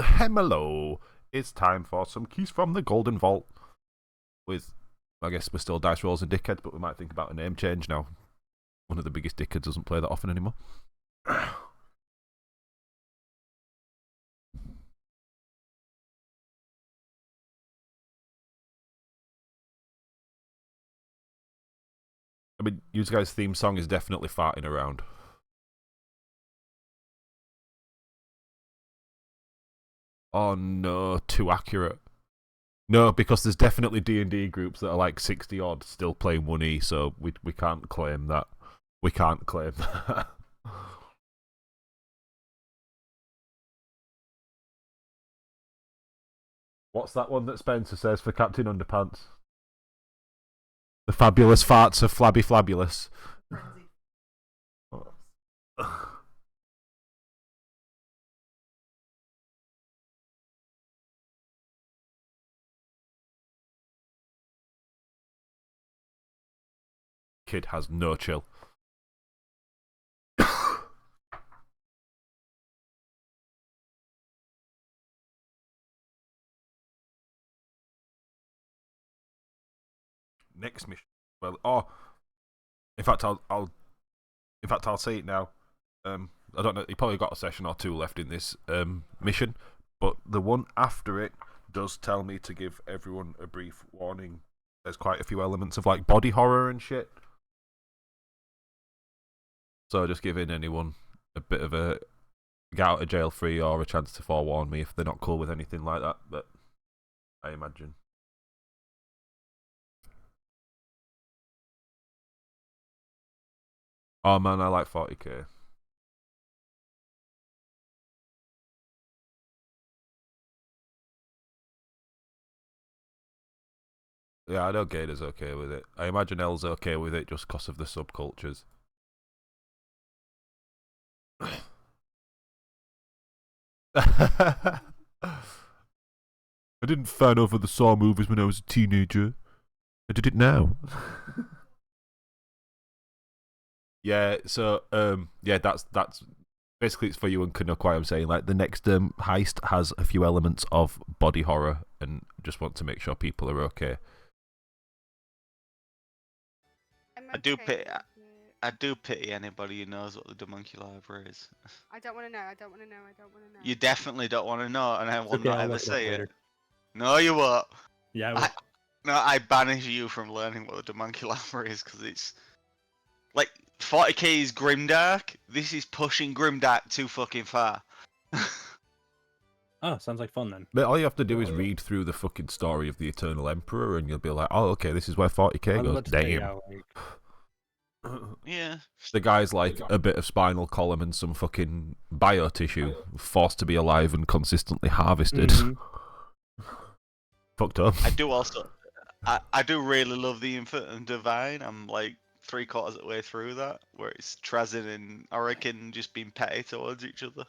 Hello. It's time for some keys from the Golden Vault. With, I guess we're still Dice Rolls and Dickheads, but we might think about a name change now. One of the biggest dickheads doesn't play that often anymore. I mean, you guys' theme song is definitely farting around. Oh no, too accurate. No, because there's definitely D&D groups that are like 60 odd still playing 1E, so we can't claim that. We can't claim that. What's that one that Spencer says for Captain Underpants? The fabulous farts of Flabby Flabulous. Kid has no chill. Next mission. Well, in fact, I'll say it now. I don't know. He probably got a session or two left in this mission, but the one after it does tell me to give everyone a brief warning. There's quite a few elements of like body horror and shit. So just giving anyone a bit of a get out of jail free or a chance to forewarn me if they're not cool with anything like that. But I imagine. Oh man, I like 40k. Yeah, I know Gator's okay with it. I imagine L's okay with it just because of the subcultures. I didn't fan over the Saw movies when I was a teenager. I did it now. Yeah, so yeah, that's basically it's for you and Canuck. Why I'm saying like the next heist has a few elements of body horror, and just want to make sure people are okay. I do pity. I do pity anybody who knows what the Demunculaver is. I don't want to know. I don't want to know. I don't want to know. You definitely don't want to know, and I will okay, not I'll ever look it up say later. it. No, you won't. Yeah, I will. No, I banish you from learning what the Demunculaver is because it's like 40k is grimdark. This is pushing grimdark too fucking far. Oh, sounds like fun then. But all you have to do is read through the fucking story of the Eternal Emperor, and you'll be like, oh, okay, this is where 40k I was goes. about to say, Damn. yeah, like, Yeah. The guy's like a bit of spinal column and some fucking bio tissue, forced to be alive and consistently harvested. mhm. Fucked up. I do also. I do really love the Infinite and Divine. I'm like 3/4 of the way through that, where it's Trazin and Orican just being petty towards each other.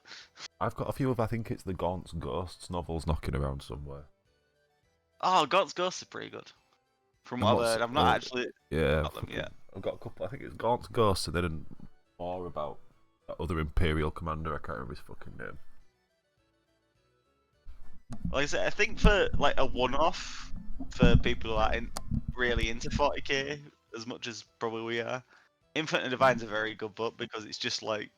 I've got a few of, I think it's the Gaunt's Ghosts novels knocking around somewhere. Oh, God's Ghosts are pretty good. From what I've heard, I've not actually Yeah, got them yet. I've got a couple. I think it's Gaunt's Ghosts, and then more about that other Imperial commander. I can't remember his fucking name. Like I said, I think for like a one-off for people who are really into 40k as much as probably we are, Infinite and Divine's a very good book because it's just like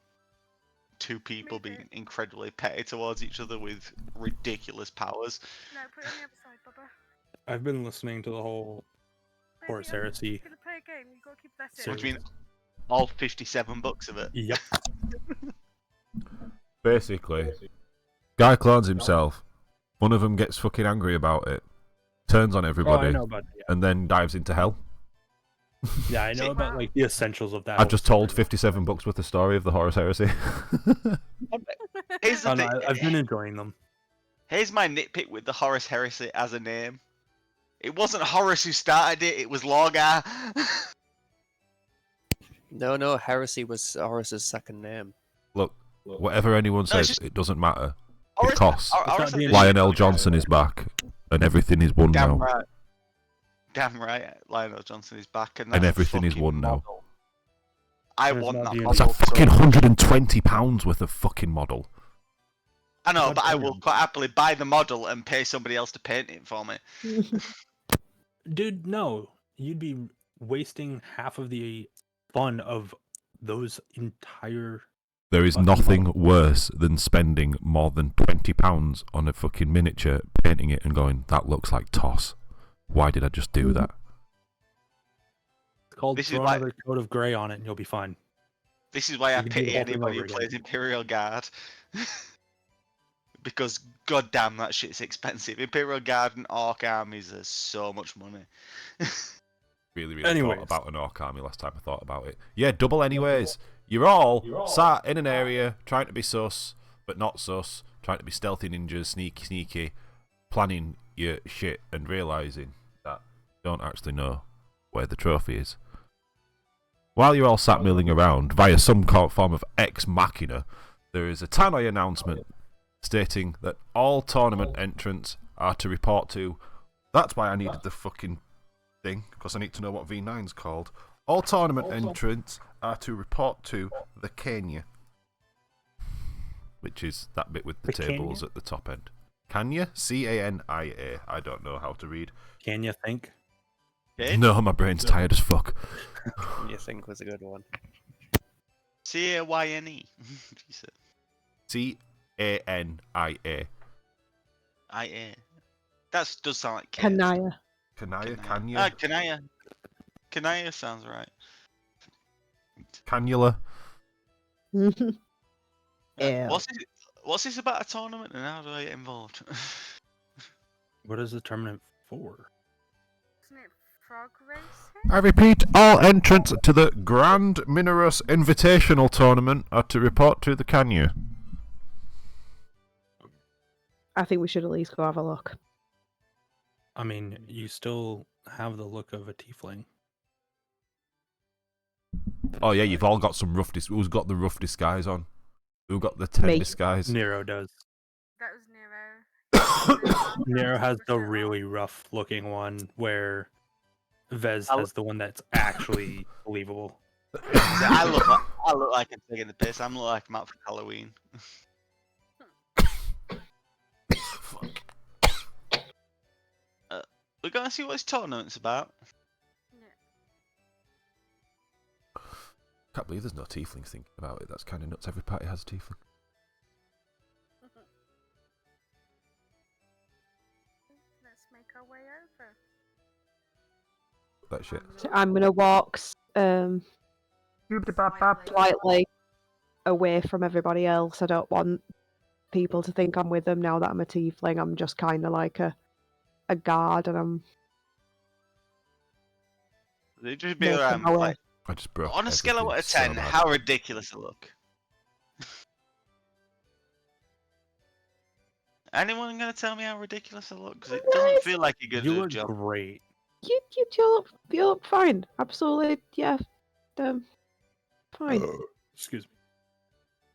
two people being incredibly petty towards each other with ridiculous powers. No, put it on the other side, Bubba. I've been listening to the whole Horus Heresy. You're gonna play a game. You gotta keep that in. Which means all 57 books of it. Yep. Basically, guy clones himself. One of them gets fucking angry about it, turns on Oh, everybody, I know about it. and then dives into hell. Yeah, I know about like the essentials of that. I've just told 57 books worth of story of the Horus Heresy. Here's the Oh, no, thing. I've been enjoying them. Here's my nitpick with the Horus Heresy as a name. It wasn't Horus who started it, it was Lorgar. No, Heresy was Horus's second name. Look, whatever anyone No, says, it's just- it doesn't matter. Horus, Because Horus not the Lionel Johnson is back, and everything is won Damn now. right. Damn right, Lionel Johnson is back, and, And that's a everything is fucking won now. model. I There's want not that the- That's model. a fucking £120 worth of fucking model. I know, God but I damn. will quite happily buy the model and pay somebody else to paint it for me. Dude, no. You'd be wasting half of the fun of those entire. There is Fucking nothing model. worse than spending more than £20 on a fucking miniature, painting it, and going, "That looks like toss. Why did I just do that?" It's called This is throw why- another coat of gray on it and you'll be fine. This is why I You can do the pity whole thing anybody who over again. plays Imperial Guard. Because goddamn, that shit's expensive. Imperial Guard and Orc armies are so much money. Really Anyways. thought about an orc army last time I thought about it. Yeah, double anyways. You're all sat in an area trying to be sus, but not sus, trying to be stealthy ninjas, sneaky, planning your shit and realising that you don't actually know where the trophy is. While you're all sat milling around via some form of ex machina, there is a Tannoy announcement stating that all tournament entrants are to report to. That's why I needed the fucking thing, because I need to know what V9's called. All tournament entrants are to report to the Kenya, which is that bit with the The tables Kenya? at the top end. Kanya? Cania. I don't know how to read. Can you think? Okay? No, my brain's tired as fuck. You think was a good one. Cyne. Cania. IA. That does sound like K. Kanaya. Kanaya? Ah, Kanya? Kanaya. Kanaya sounds right. Cannula? Yeah. What's this about a tournament and how do I get involved? What is the tournament for? Isn't it frog racing? I repeat, all entrants to the Grand Mineros Invitational Tournament are to report to the Kanya. I think we should at least go have a look. I mean, you still have the look of a tiefling. Oh yeah, you've all got some rough who's got the rough disguise on? Who got the 10 Me. disguise? Nero does. That was Nero. Nero has the really rough looking one where Vez has the one that's actually believable. I look like I'm taking the piss. I'm like I'm out for Halloween. Fuck. We're gonna see what this tournament's about. Can't believe there's no tieflings thinking about it. That's kind of nuts. Every party has a tiefling. Let's make our way over. That shit. So I'm gonna walk slightly away from everybody else. I don't want people to think I'm with them now that I'm a tiefling. I'm just kind of like a guard, and I'm They just be making around my way. like I just broke on a scale of 1 to everything 10, so bad. how ridiculous it look? Anyone gonna tell me how ridiculous it look? Because it doesn't feel like you're gonna You do a look job. great. You look fine. Absolutely, yeah. Fine. Excuse me.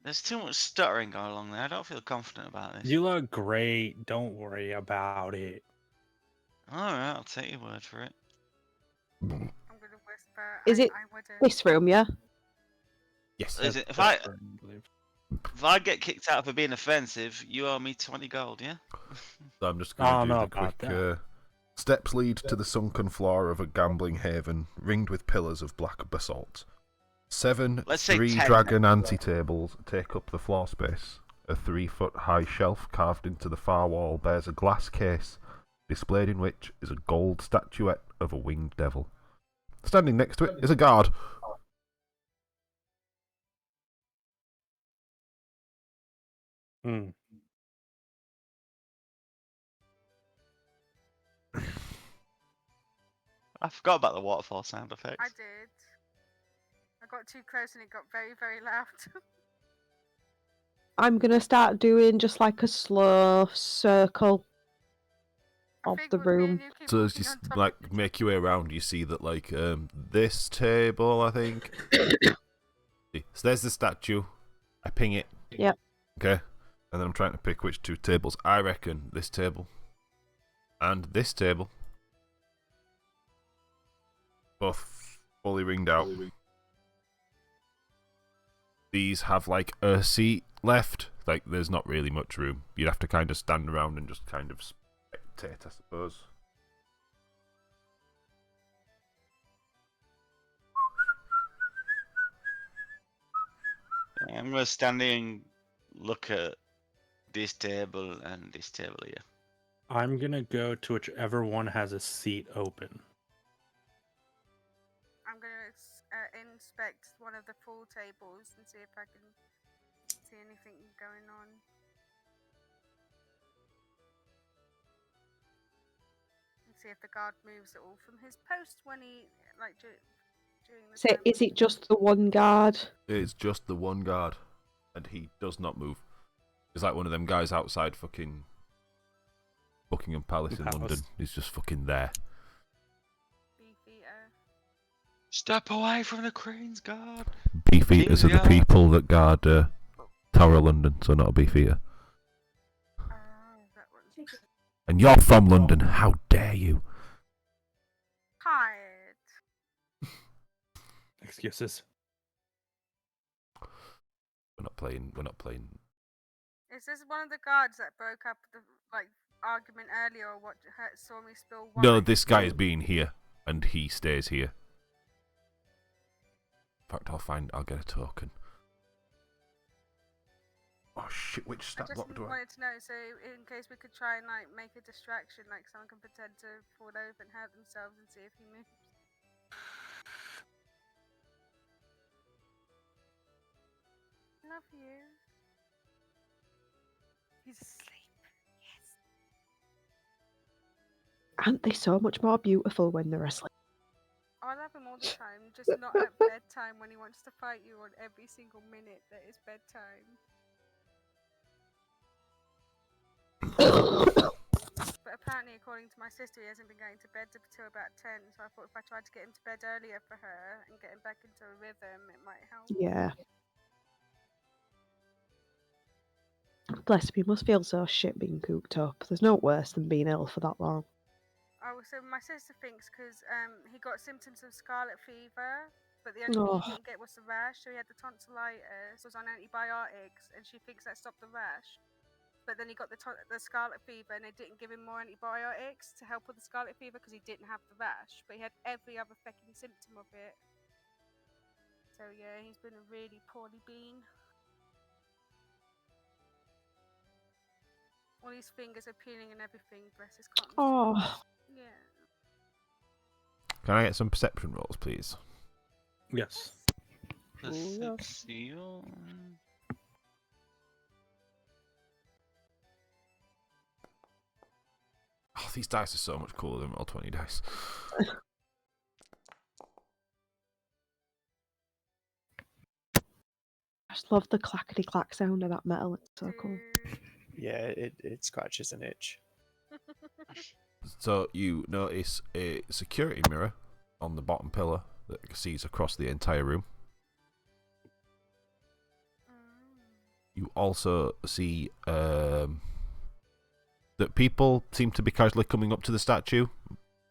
There's too much stuttering going along there. I don't feel confident about this. You look great. Don't worry about it. Alright, I'll take your word for it. I'm gonna whisper. Is it I wouldn't. This room, yeah. Yes. Listen, That's if I correct, I believe. if I get kicked out for being offensive, you owe me 20 gold, yeah? So I'm just I going don't to do know the about quick. that. Steps lead to the sunken floor of a gambling haven, ringed with pillars of black basalt. 7 Let's say 3 10. dragon ante-tables take up the floor space. A 3-foot-high shelf carved into the far wall bears a glass case, displayed in which is a gold statuette of a winged devil. Standing next to it is a guard. Hmm. I forgot about the waterfall sound effects. I did. I got too close and it got very, very loud. I'm gonna start doing just like a slow circle I of think the with me and room. you keep So as walking you on top of like each make your way around, you see that like this table, I think. So there's the statue. I ping it. Yep. Okay. And then I'm trying to pick which 2 tables. I reckon this table and this table, both fully ringed out. these have like a seat left. Like there's not really much room. You'd have to kind of stand around and just kind of spectate, I suppose. I'm gonna stand here and look at this table and this table here. I'm gonna go to whichever one has a seat open. I'm gonna inspect one of the pool tables and see if I can see anything going on. And see if the guard moves at all from his post when he during the So time. is it just the one guard? It's just the one guard, and he does not move. He's like one of them guys outside fucking Buckingham Palace in Palace. London. He's just fucking there. Beefeater. Step away from the Queen's Guard. Beefeaters are the people that guard Tower of London, so not a beefeater. Oh, that one's And you're from London, how dare you? tired. Excuses. We're not playing. Is this one of the guards that broke up the argument earlier, or what saw me spill wine? No, this guy is being here, and he stays here. In fact, I'll get a token. Oh shit, which I stat just block do I... wanted to know, so in case we could try and make a distraction, like someone can pretend to fall over and hurt themselves and see if he moves. Love you. He's asleep. Yes. Aren't they so much more beautiful when they're asleep? I love him all the time, just not at bedtime when he wants to fight you on every single minute that is bedtime. But apparently, according to my sister, he hasn't been going to bed until about 10, so I thought if I tried to get him to bed earlier for her and get him back into a rhythm, it might help. Yeah. Bless him, he must feel so shit being cooped up. There's no worse than being ill for that long. Oh, so my sister thinks because he got symptoms of scarlet fever, but the only thing Oh. he didn't get was the rash, so he had the tonsillitis, was on antibiotics, and she thinks that stopped the rash. But then he got the scarlet fever, and they didn't give him more antibiotics to help with the scarlet fever because he didn't have the rash, but he had every other fucking symptom of it. So yeah, he's been a really poorly bean. All his fingers are peeling and everything. Bless his cotton. Oh. Yeah. Can I get some perception rolls, please? Yes. Perception. Oh, these dice are so much cooler than Roll20 dice. I just love the clackety clack sound of that metal. It's so cool. Yeah, it scratches an itch. So you notice a security mirror on the bottom pillar that sees across the entire room. You also see that people seem to be casually coming up to the statue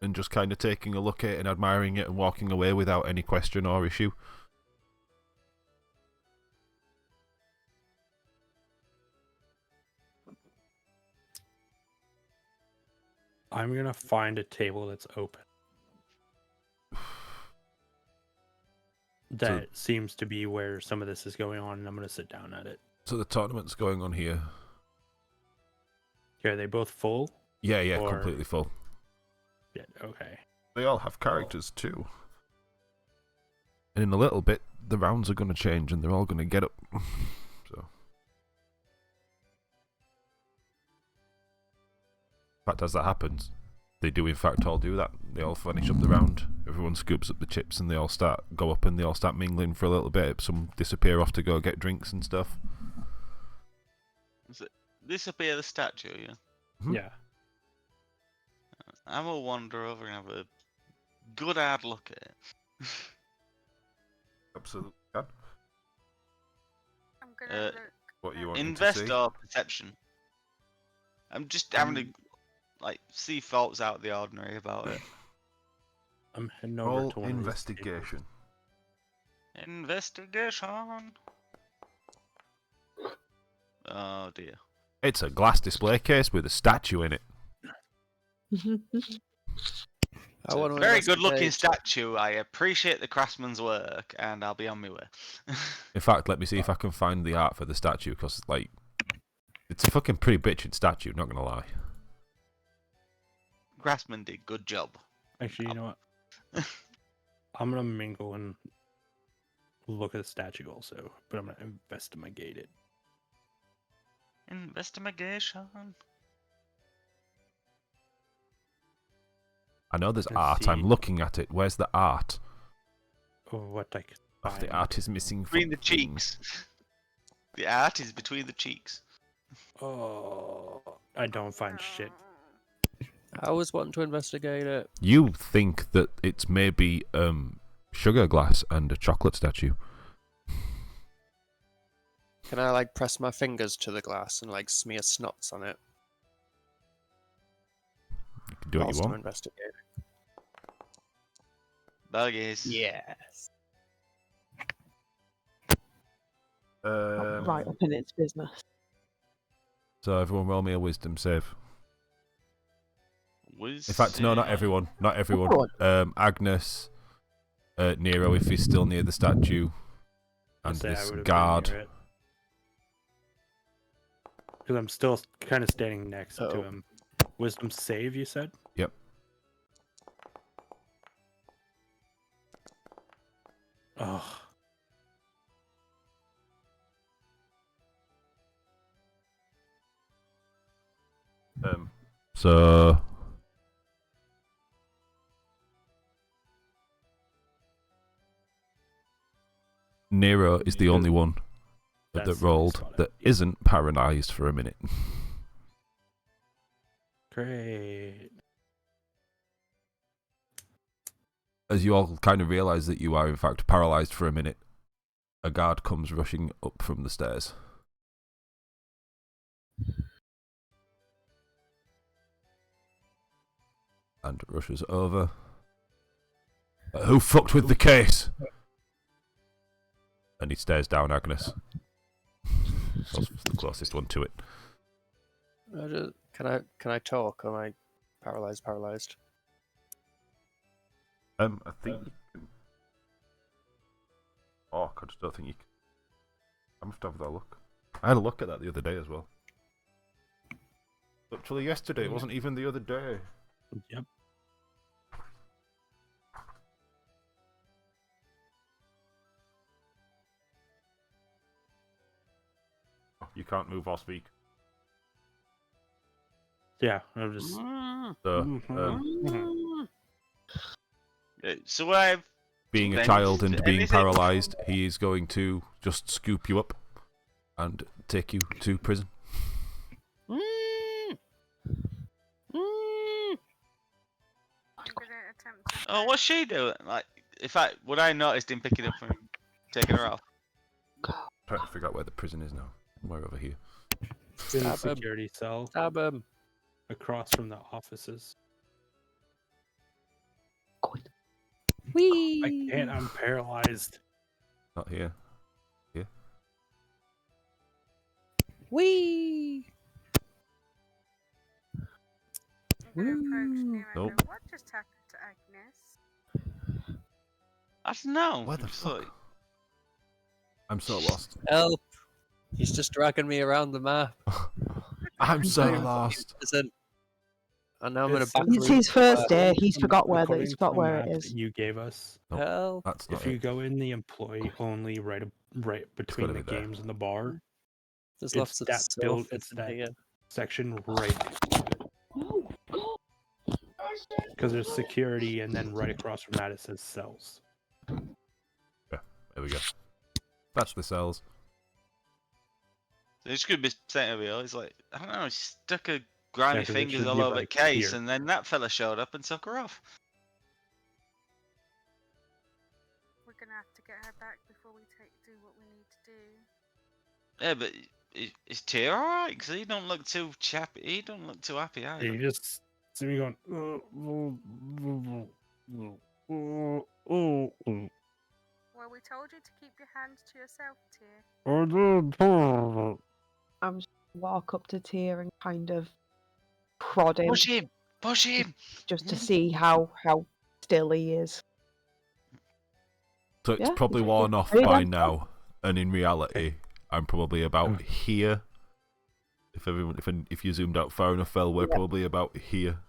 and just kind of taking a look at it and admiring it and walking away without any question or issue. I'm gonna find a table that's open. That seems to be where some of this is going on, and I'm gonna sit down at it. So the tournament's going on here. Okay, are they both full? Yeah, Or- completely full. Yeah, okay. They all have characters too. And in a little bit, the rounds are going to change and they're all going to get up. So. In fact, as that happens, they do in fact all do that. They all finish up the round. Everyone scoops up the chips and they all go up and they all start mingling for a little bit. Some disappear off to go get drinks and stuff. Disappear the statue, yeah? Hmm? Yeah. I'm gonna wander over and have a good hard look at it. Absolutely. I'm gonna look. What you want to Invest see? or perception? I'm just having to see faults out of the ordinary about it. I'm heading over Roll to one of these investigation. Investigation. Oh dear. It's a glass display case with a statue in it. It's I want a to very good looking investigate- statue. I appreciate the craftsman's work, and I'll be on my way. In fact, let me see if I can find the art for the statue, because, like, it's a fucking pretty bitchin' statue, not gonna lie. Craftsman did good job. Actually, you know what? I'm gonna mingle and look at the statue also, but I'm gonna investigate it. Investigation. I know there's Let's art, see. I'm looking at it. Where's the art? Oh, what I could Oh, the find. art is missing Between the from thing. cheeks. The art is between the cheeks. Oh, I don't find shit. I was wanting to investigate it. You think that it's maybe sugar glass and a chocolate statue. Can I like press my fingers to the glass and like smear snots on it? You can do what you whilst I'm want. investigating? Buggies. Yes. Right up in its business. So everyone roll me a wisdom save. In In fact, no, not everyone. Not everyone. Agnes, Nero, if he's still near the statue, and Say I this would've been guard. near it. Because I'm still kind of standing next to Uh-oh. him. Wisdom save, you said? Yep. Oh. So Nero is the only one that That's the rolled spot. that isn't paralyzed for a minute. Great. As you all kind of realize that you are in fact paralyzed for a minute, a guard comes rushing up from the stairs. And rushes over. Who fucked with the case? And he stares down Agnes. That's the closest one to it. Can I talk? Am I paralyzed? I think you can. Oh, I just don't think you can. I must have that look. I had a look at that the other day as well. Actually, yesterday. It wasn't even the other day. Yep. You can't move or speak. Yeah, I'm just. So, So I've being a Then child and being anything- paralyzed, he is going to just scoop you up and take you to prison. I'm gonna attempt to. Oh, what's she doing? Like, in fact, would I noticed him picking up and taking her off? Trying to figure out where the prison is now. Somewhere over here. It's in the Stab him. security cell Stab him. across from the offices. Whee! I can't, I'm paralyzed. Not here. Whee! I'm gonna approach Woo. Nero and Nope. go, what just happened to Agnes? I don't know. Where the It's fuck? like- I'm so lost. Help! He's just dragging me around the map. I'm so Sorry. lost. Listen. And now I'm in a It's- back It's room. his first day. According He's to- forgot where according he's to forgot the where it map is. that you gave us. Help! That's not If you it. go in the employee only right between gotta the be there. games and the bar There's it's lots of that stuff build- it's in that- here. section right next to it. Because there's security, and then right across from that it says cells. There we go. That's the cells. It's gonna be sent over here. It's like, I don't know, he stuck her grimy 'cause it fingers should all be over the right case, here. and then that fella showed up and took her off. We're gonna have to get her back before we do what we need to do. Yeah, but is Tyr alright? Because he don't look too chappy. He don't look too happy either. You just see me going. Well, we told you to keep your hands to yourself, Tyr. I'm just walk up to Tyr and kind of prod him Push him! Push him! just to see how still he is. So it's Yeah, probably he's worn off pretty by damn now, and in reality, I'm probably about here. If you zoomed out far enough, Phil, we're Yep. probably about here.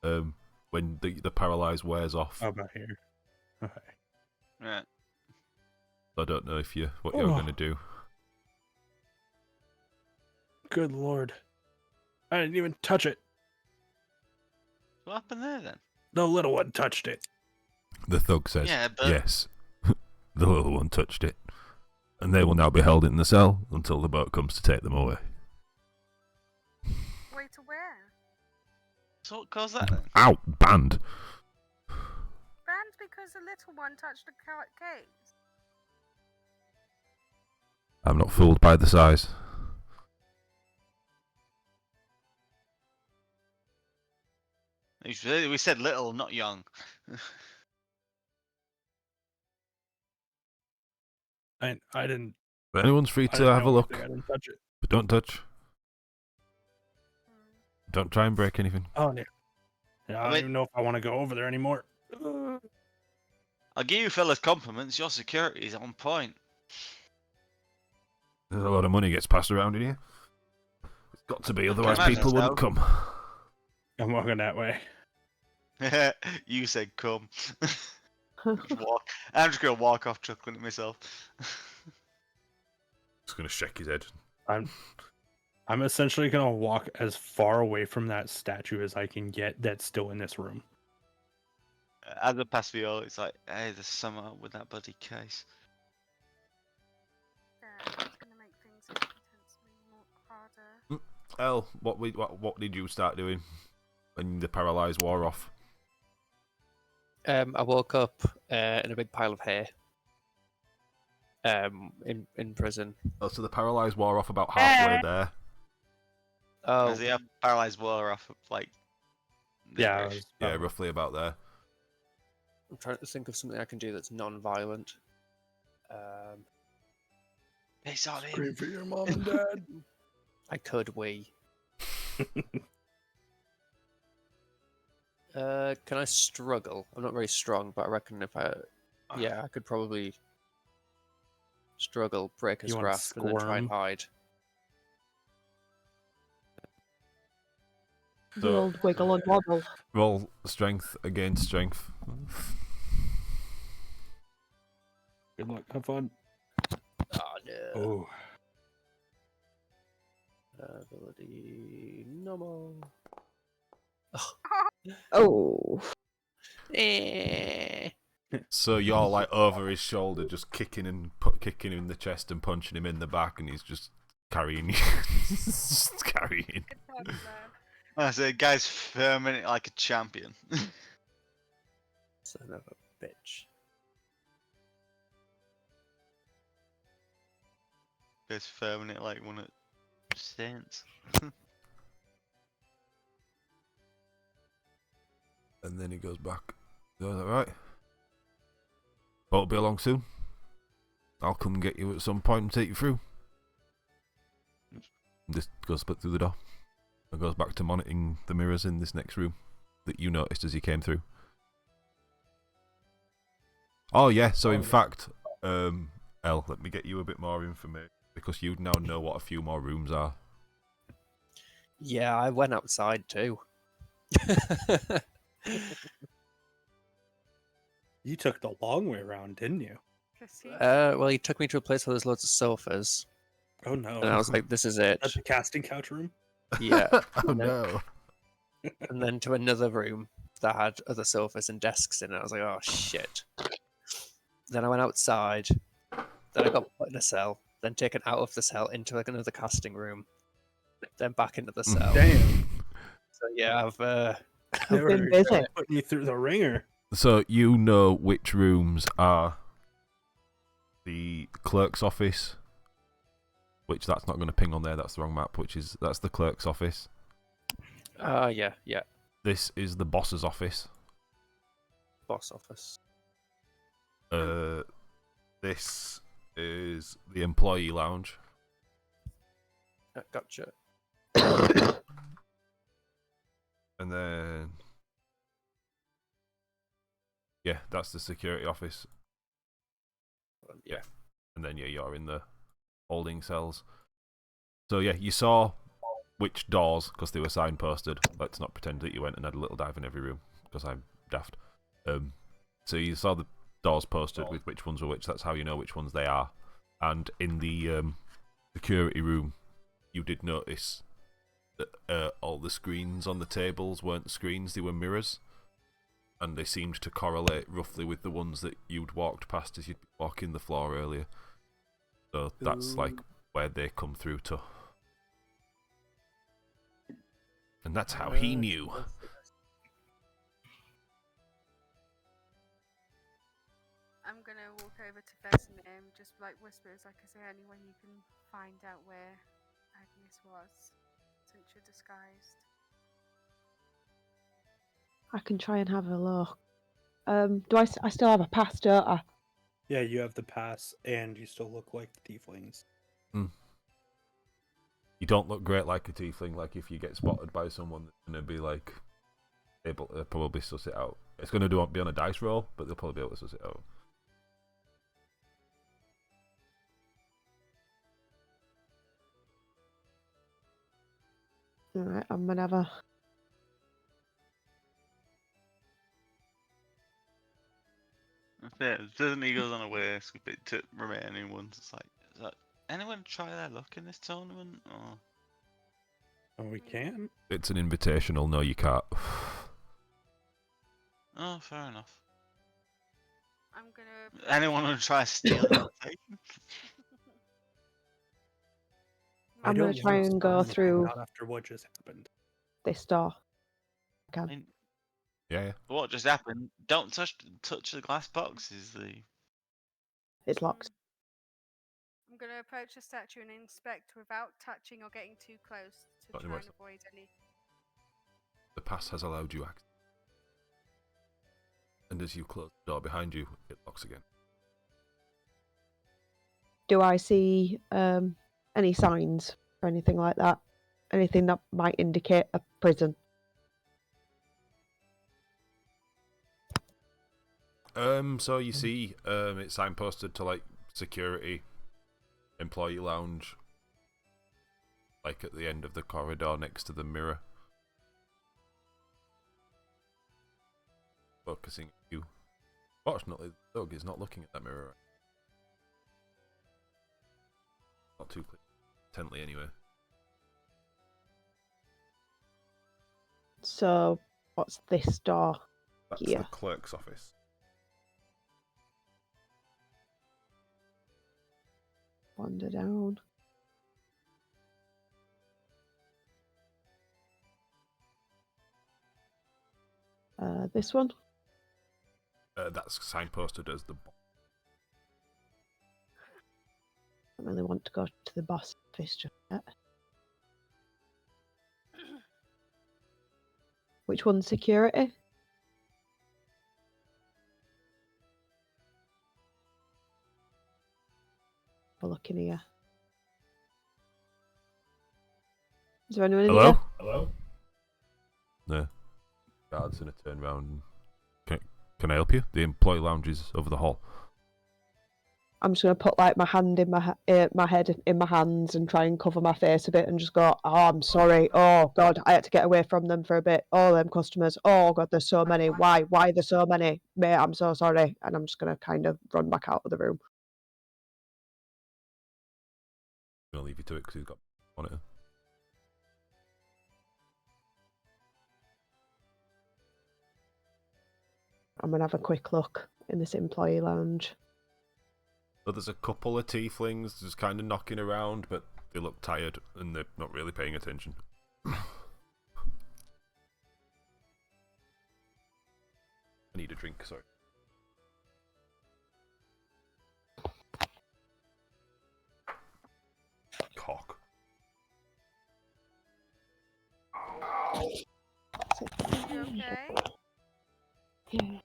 When the paralyze wears off. How about here? Okay. Right. I don't know what you're Oh. gonna do. Good lord. I didn't even touch it. What happened there then? The little one touched it. The thug says, Yeah, but yes. The little one touched it. And they will now be held in the cell until the boat comes to take them away. Way to where? so what caused that then? Out! Banned! Banned because the little one touched the case. I'm not fooled by the size. We said little, not young. I didn't. But anyone's free I to didn't have a know look. anything, I didn't touch it. But don't touch. Hmm. Don't try and break anything. Oh yeah. Yeah, I don't mean- even know if I want to go over there anymore. I'll give you fellas compliments. Your security is on point. There's a lot of money gets passed around in here. It's got to be, otherwise imagine people wouldn't so. come. I'm walking that way. You said come. Walk. I'm just gonna walk off chuckling at myself. Just gonna shake his head. I'm essentially gonna walk as far away from that statue as I can get that's still in this room. As a pass viola, it's like, hey, there's something up with that bloody case. Yeah, it's gonna make things intensely more harder. El, what did you start doing when the paralyzed wore off? I woke up in a big pile of hay. In prison. Oh, so the paralyzed wore off about halfway there. Oh, Does he have paralyzed water off of, like... Yeah, there-ish? Yeah, roughly about there. I'm trying to think of something I can do that's non-violent. It's on him. Scream for your mom and dad. I could wee. Can I struggle? I'm not very strong, but I reckon if I could probably struggle, break his You wanna grasp, and then try and squirm? hide. The old wiggle and wobble. Roll strength against strength. Good luck. Have fun. Oh no. Oh. Ability normal. Oh. Eh. So you're like over his shoulder, just kicking him in the chest and punching him in the back, and he's just carrying you. Just carrying. Good times there. I said, guy's firming it like a champion. Son of a bitch. Guy's firming it like one of saints. And then he goes back. Is that right? Boat'll be along soon. I'll come and get you at some point and take you through. This goes back through the door. And goes back to monitoring the mirrors in this next room that you noticed as you came through. Oh yeah, so in fact, El, let me get you a bit more information because you now know what a few more rooms are. Yeah, I went outside too. You took the long way around, didn't you? Well, he took me to a place where there's loads of sofas, Oh no. and I was like, "This is it." That's the casting couch room? Yeah, Oh no. and then to another room that had other sofas and desks in it. I was like, "Oh shit!" Then I went outside. Then I got put in a cell. Then taken out of the cell into like another casting room. Then back into the cell. Damn. So yeah, I've They Been were busy. putting you through the ringer. So you know which rooms are the clerk's office, which that's not going to ping on there. That's the wrong map. That's the clerk's office. yeah, This is the boss's office. boss office. This is the employee lounge. Gotcha. And then, yeah, that's the security office. Yeah. And then, yeah, you're in the holding cells. So, yeah, you saw which doors, because they were signposted. Let's not pretend that you went and had a little dive in every room, because I'm daft. So you saw the doors posted with which ones were which. That's how you know which ones they are. And in the security room, you did notice that all the screens on the tables weren't screens, they were mirrors. And they seemed to correlate roughly with the ones that you'd walked past as you'd been walking the floor earlier. So that's like where they come through to. And that's how he knew. I'm gonna walk over to Vesemir and just like whisper, "Is like, is there any way you can find out where Agnes was, since you're disguised?" I can try and have a look. Do I still have a pass, don't I? Yeah, you have the pass, and you still look like the tieflings. You don't look great like a tiefling. Like if you get spotted by someone that's gonna be like able to probably suss it out. It's gonna be on a dice roll, but they'll probably be able to suss it out. Alright, I'm gonna have a. Yeah, doesn't he goes unawares with it to remaining ones? It's like, is that anyone try their luck in this tournament? Or Oh, we can? It's an invitational. No, you can't. oh, fair enough. I'm gonna. Anyone want to try to steal the invitation? I'm I gonna don't try wanna and go spawn through- Not after what just happened. This door. I Okay. mean, Yeah. what just happened? Don't touch the glass box. Is the It's locked. I'm gonna approach the statue and inspect without touching or getting too close to Got any try more and avoid any. The pass has allowed you access. And as you close the door behind you, it locks again. Do I see any signs or anything like that? Anything that might indicate a prison? So you see, it's signposted to like security, employee lounge, like at the end of the corridor next to the mirror. Focusing at you. Fortunately, the dog is not looking at that mirror. Not too intently, anyway. So, what's this door? That's Yeah. the clerk's office. Wander down. This one? That's signposted as the. I don't really want to go to the boss office just yet. Which one's security? We're looking here. Is there anyone in Hello? here? Hello? No. Guards and a turn round. Can I help you? The employee lounge is over the hall. I'm just gonna put like my hand in my head in my hands and try and cover my face a bit and just go, "Oh, I'm sorry. Oh God, I had to get away from them for a bit. Oh, them customers. Oh God, there's so many. Why there's so many? Mate, I'm so sorry." And I'm just gonna kind of run back out of the room. I'm gonna leave you to it because he's got on it. I'm gonna have a quick look in this employee lounge. So there's a couple of tieflings just kind of knocking around, but they look tired and they're not really paying attention. I need a drink, sorry. Cock. You okay? Yeah.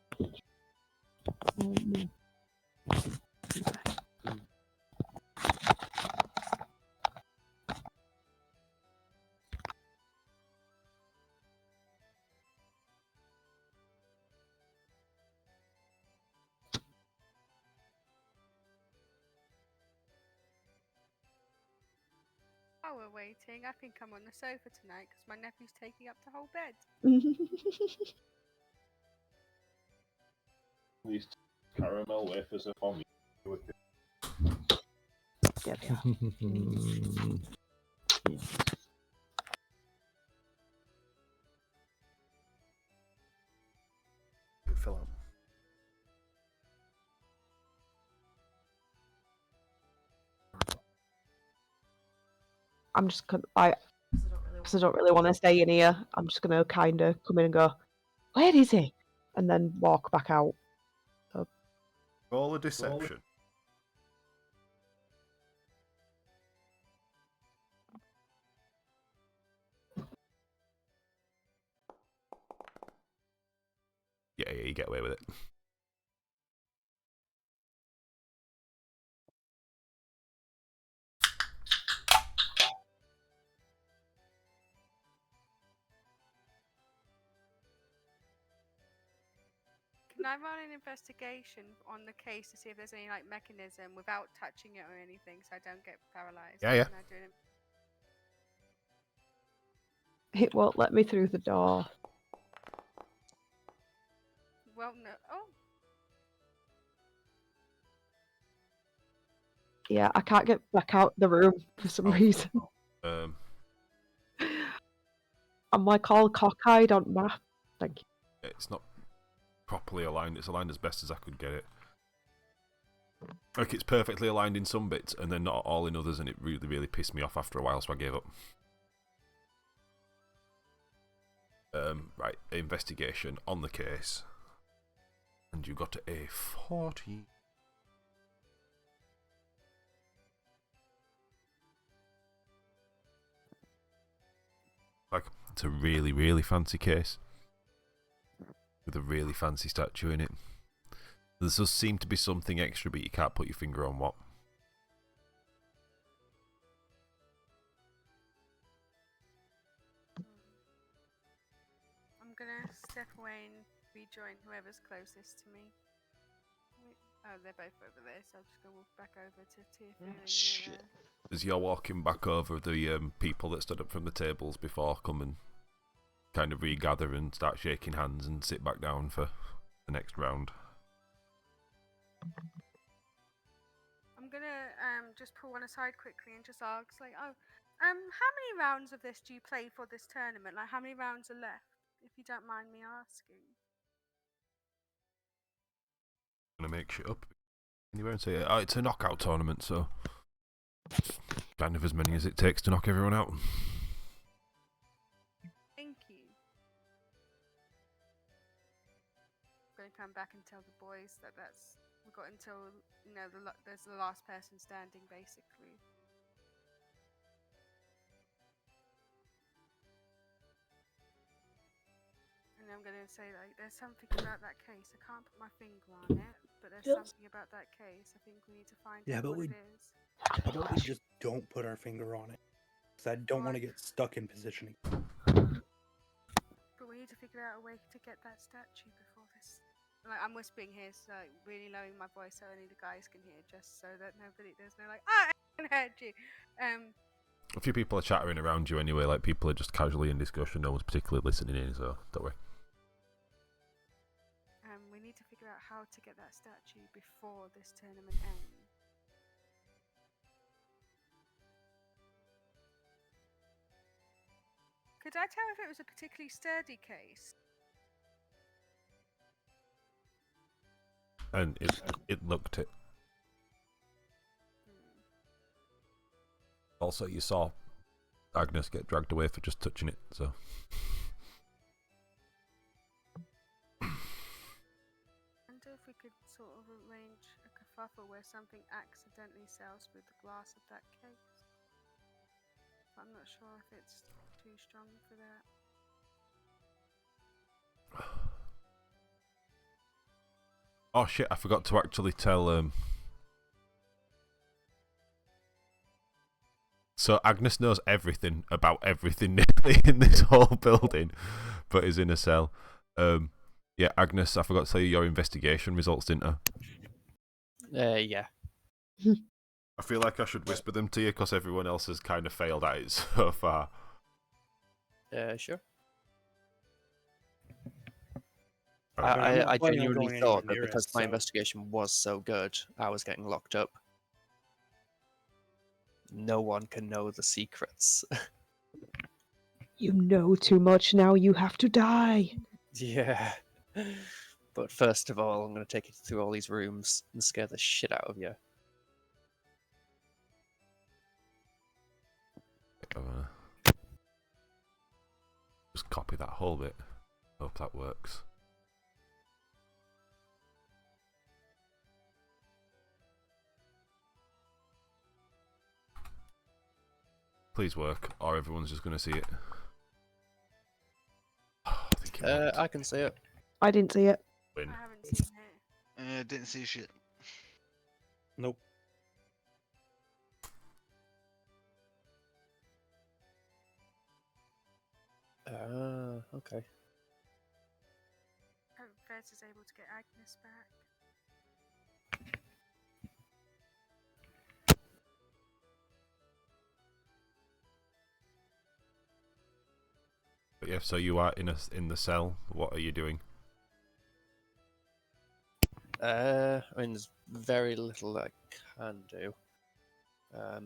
while we're waiting, I think I'm on the sofa tonight because my nephew's taking up the whole bed. These caramel wafers are for me. Yeah, they are. Fill out. I'm just gonna, because I don't really want to stay in here. I'm just gonna kind of come in and go, where is he? And then walk back out. Roll a deception. Yeah, you get away with it. Can I run an investigation on the case to see if there's any like mechanism without touching it or anything, so I don't get paralyzed? Yeah, yeah. Can I do it? It won't let me through the door. Well, no. Oh, Yeah, I can't get back out the room for some Oh. reason. I'm like all cockeyed on map. Thank you. It's not properly aligned. It's aligned as best as I could get it. Like, it's perfectly aligned in some bits and then not all in others, and it really, really pissed me off after a while, so I gave up. Right, investigation on the case. And you got a 40. Like, it's a really, really fancy case. With a really fancy statue in it. There does seem to be something extra, but you can't put your finger on what. I'm gonna step away and rejoin whoever's closest to me. Oh, they're both over there, so I'm just gonna walk back over to Tier 3. Shit. As you're walking back over, the people that stood up from the tables before come and kind of regather and start shaking hands and sit back down for the next round. I'm gonna just pull one aside quickly and just ask, like, oh, how many rounds of this do you play for this tournament? Like, how many rounds are left, if you don't mind me asking? I'm gonna make shit up anywhere and say, oh, it's a knockout tournament, so kind of as many as it takes to knock everyone out. Thank you. I'm gonna come back and tell the boys that we've got until there's the last person standing, basically. And I'm gonna say, like, there's something about that case. I can't put my finger on it, but there's something about that case. I think we need to find Yeah, out but what we- it is. How about we just don't put our finger on it? Because I don't want to get stuck in positioning. But we need to figure out a way to get that statue before this. Like, I'm whispering here, so like, really lowering my voice so only the guys can hear, just so that there's no like, I heard you. A few people are chattering around you anyway, like people are just casually in discussion, no one's particularly listening in, so don't worry. We need to figure out how to get that statue before this tournament ends. Could I tell if it was a particularly sturdy case? And it looked it. Also, you saw Agnes get dragged away for just touching it, so. I wonder if we could sort of arrange a kerfuffle where something accidentally sells through the glass of that case. But I'm not sure if it's too strong for that. Oh shit, I forgot to actually tell, So Agnes knows everything about everything nearly in this whole building, but is in a cell. Yeah, Agnes, I forgot to tell you your investigation results, didn't I? Yeah. I feel like I should whisper them to you because everyone else has kind of failed at it so far. Sure. Alright. I planning on genuinely going thought anywhere that near because it, my so- investigation was so good, I was getting locked up. No one can know the secrets. You know too much now. You have to die. Yeah. But first of all, I'm going to take you through all these rooms and scare the shit out of you. Just copy that whole bit. Hope that works. Please work, or everyone's just going to see it. I think it worked. I can see it. I didn't see it. Win. I haven't seen it. Didn't see shit. Nope. Okay. Hope Vert is able to get Agnes back. But yeah, so you are in the cell. What are you doing? I mean, there's very little I can do. I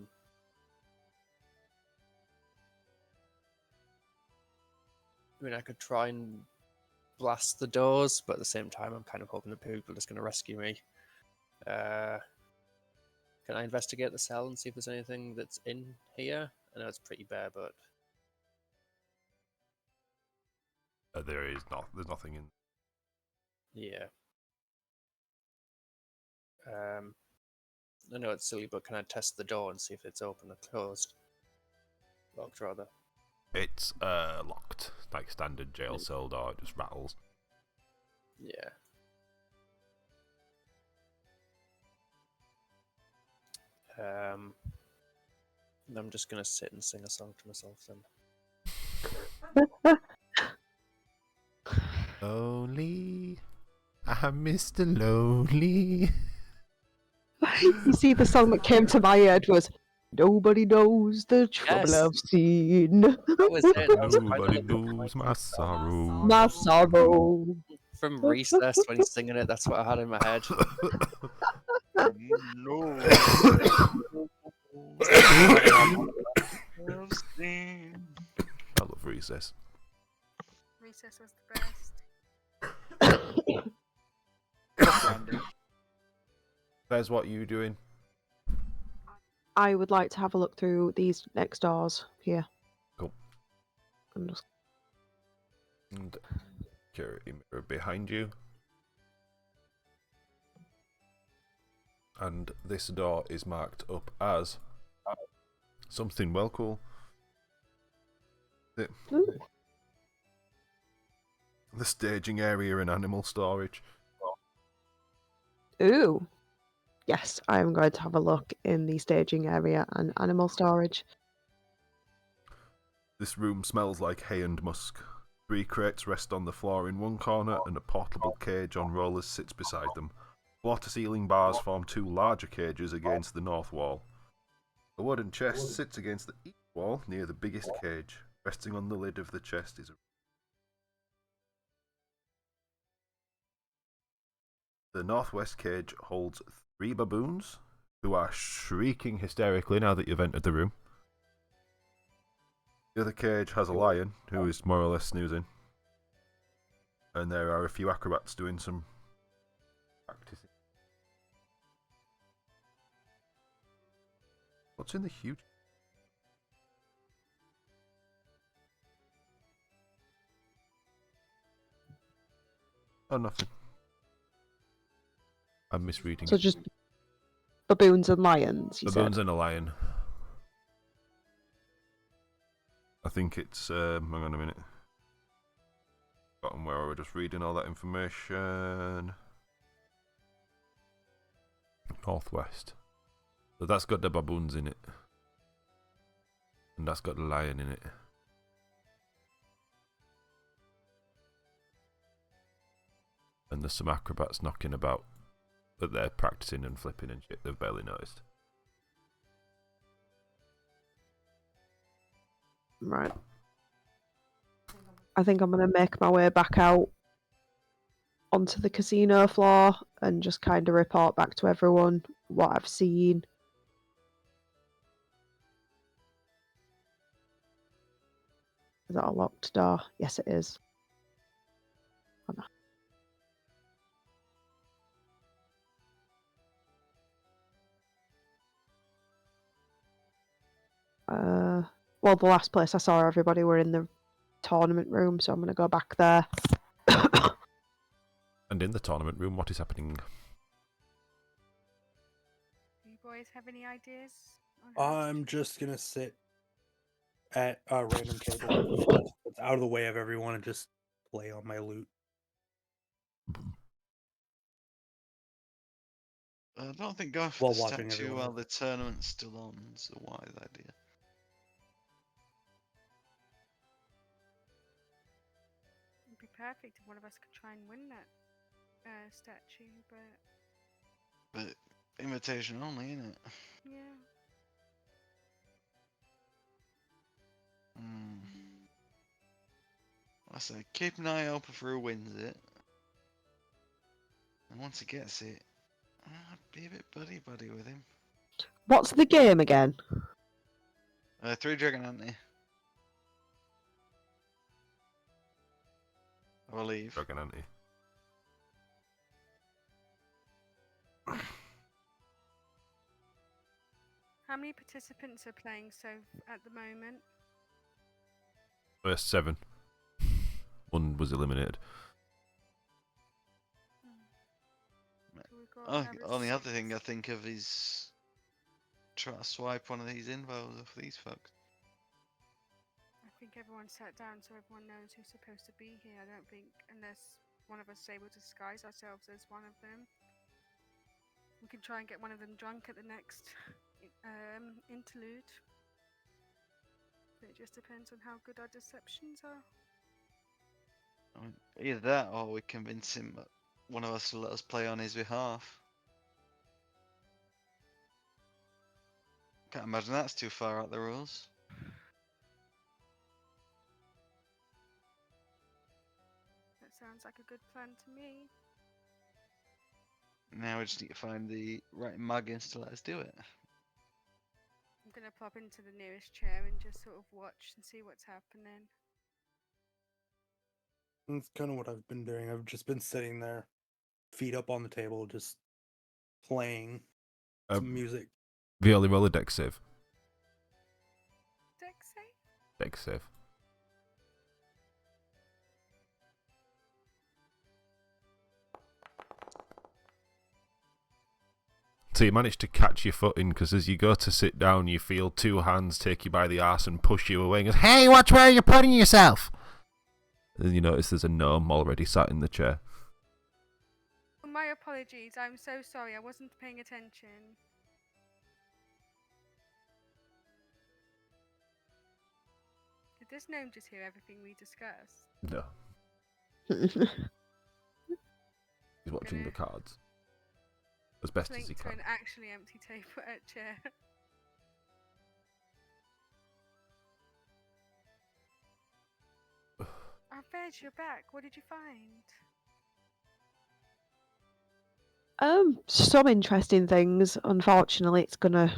mean, I could try and blast the doors, but at the same time, I'm kind of hoping that people are just going to rescue me. Can I investigate the cell and see if there's anything that's in here? I know it's pretty bare, but There is not. There's nothing in. yeah. I know it's silly, but can I test the door and see if it's open or closed? Locked, rather. It's locked, like standard jail cell door. It just rattles. Yeah. I'm just gonna sit and sing a song to myself then. Lonely, I'm Mr. Lonely. You see, the song that came to my head was "Nobody Knows the Trouble Yes. I've Seen." That was it. That was Nobody kind of knows my sorrow. My sorrow. from Recess when he's singing it. That's what I had in my head. No. I love Recess. Recess was the best. There's what you doing? I would like to have a look through these next doors here. Cool. I'm just... And security mirror behind you. And this door is marked up as something well cool. Ooh. The staging area and animal storage. Ooh. Yes, I am going to have a look in the staging area and animal storage. This room smells like hay and musk. 3 crates rest on the floor in one corner and a portable cage on rollers sits beside them. Floor-to-ceiling bars form 2 larger cages against the north wall. A wooden chest sits against the east wall near the biggest cage. Resting on the lid of the chest is a... The northwest cage holds 3 baboons, who are shrieking hysterically now that you've entered the room. The other cage has a lion, who is more or less snoozing. And there are a few acrobats doing some practicing. What's in the huge... Oh, nothing. I'm misreading. So just baboons and lions, you Baboons said? and a lion. I think it's, hang on a minute. Bottom where I was just reading all that information. Northwest. So that's got the baboons in it. And that's got the lion in it. And there's some acrobats knocking about. But they're practicing and flipping and shit, they've barely noticed. Right. I think I'm going to make my way back out onto the casino floor and just kind of report back to everyone what I've seen. Is that a locked door? Yes, it is. Oh, no. Well, the last place I saw everybody were in the tournament room, so I'm going to go back there. And in the tournament room, what is happening? Do you boys have any ideas? On how to I'm just gonna sit at a random table that's out of the way of everyone and just play on my lute. I don't think going for While the watching statue everyone while else. the tournament's still on is a wise idea. It'd be perfect if one of us could try and win that statue, but But invitation only, innit? yeah. I say keep an eye open for who wins it. And once he gets it, be a bit buddy with him. What's the game again? 3 Dragon Ante. I believe. Dragon Ante. How many participants are playing at the moment? 7. One was eliminated. So we've got Oh, another only other thing I 6. think of is try to swipe one of these invos off these fucks. I think everyone sat down so everyone knows who's supposed to be here. I don't think, unless one of us is able to disguise ourselves as one of them. We can try and get one of them drunk at the next interlude. But it just depends on how good our deceptions are. I mean, either that or we convince him that one of us will let us play on his behalf. Can't imagine that's too far out the rules. That sounds like a good plan to me. Now we just need to find the right muggins to let us do it. I'm gonna pop into the nearest chair and just sort of watch and see what's happening. That's kind of what I've been doing. I've just been sitting there, feet up on the table, just playing some music. Viola, roll a dex save. Dex save? Dex save. So you manage to catch your footing because as you go to sit down, you feel 2 hands take you by the arse and push you away and goes, "Hey, watch where you're putting yourself!" And you notice there's a gnome already sat in the chair. My apologies. I'm so sorry. I wasn't paying attention. Did this gnome just hear everything we discussed? No. He's watching the cards. As best as he Link to can. an actually empty table chair. Veg, you're back. What did you find? Some interesting things. Unfortunately, it's gonna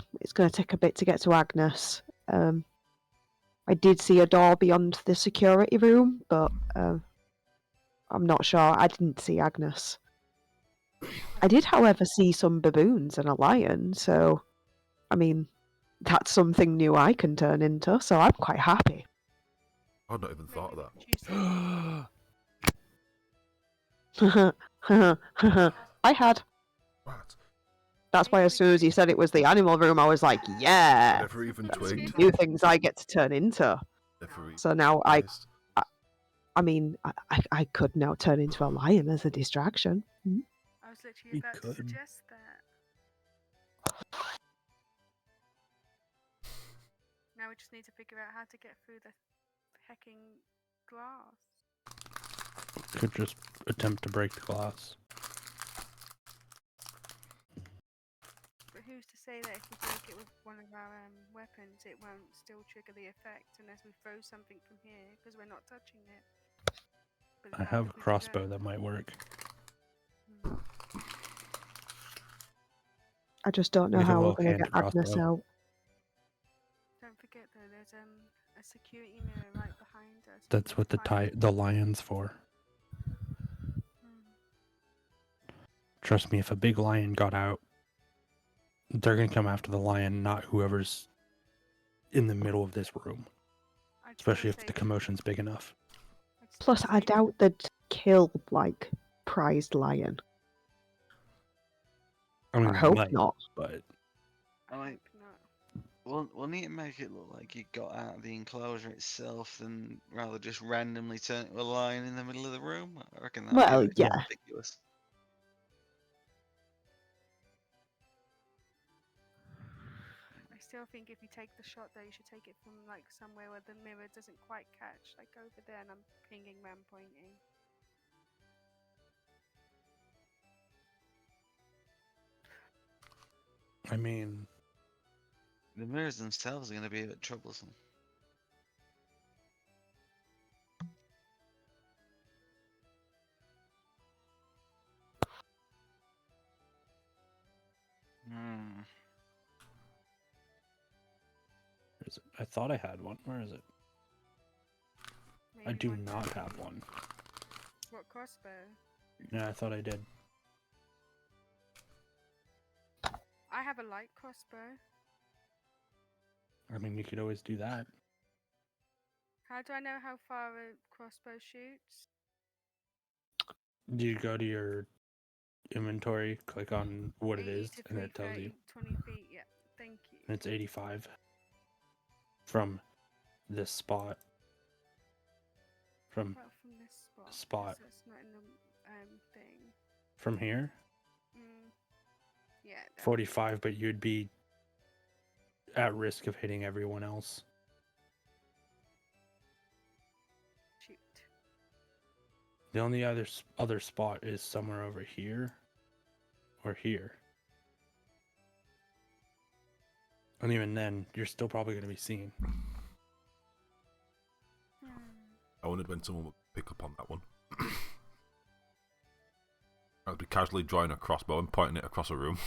take a bit to get to Agnes. I did see a door beyond the security room, but I'm not sure. I didn't see Agnes. I did, however, see some baboons and a lion, so I mean, that's something new I can turn into, so I'm quite happy. I'd not even thought of that. I had. What? That's why as soon as he said it was the animal room, I was like, yeah, Never even twigged. new things I get to turn into. Never even So now I realised. I could now turn into a lion as a distraction. I was literally about to suggest that. Now we just need to figure out how to get through the hecking glass. Could just attempt to break the glass. But who's to say that if we break it with one of our weapons, it won't still trigger the effect unless we throw something from here because we're not touching it. But I how have a would we do crossbow that might work. Hmm. I just don't know We have how a we're going to hand get Agnes crossbow. out. Don't forget though, there's a security mirror right behind us. We That's can what find- the lion's for. Hmm. Trust me, if a big lion got out, they're gonna come after the lion, not whoever's in the middle of this room. I'd still Especially if say the commotion's big enough. I'd still Plus, I say- doubt they'd kill, like, prized lion. I mean, I they hope might, not. but I I hope not. We'll need to make it look like you got out of the enclosure itself, than rather just randomly turn to a lion in the middle of the room. I reckon that'd Well, be a bit yeah. ambiguous. I still think if you take the shot though, you should take it from like somewhere where the mirror doesn't quite catch, like over there, and I'm pinging where I'm pointing. I mean, The mirrors themselves are going to be a bit troublesome. Hmm. I thought I had one. Where is it? I Maybe do one not time. have one. What crossbow? Yeah, I thought I did. I have a light crossbow. I mean, you could always do that. How do I know how far a crossbow shoots? You go to your inventory, click on what it 80 is, to and it tells 330, you. 20 feet. Yeah, thank you. And it's 85 from this spot. From Well, from this spot. spot. So it's not in the thing. from here, Mm. Yeah. that- 45, but you'd be at risk of hitting everyone else. Shoot. The only other spot is somewhere over here or here. And even then, you're still probably going to be seen. Hmm. I wondered when someone would pick up on that one. I'd be casually drawing a crossbow and pointing it across a room.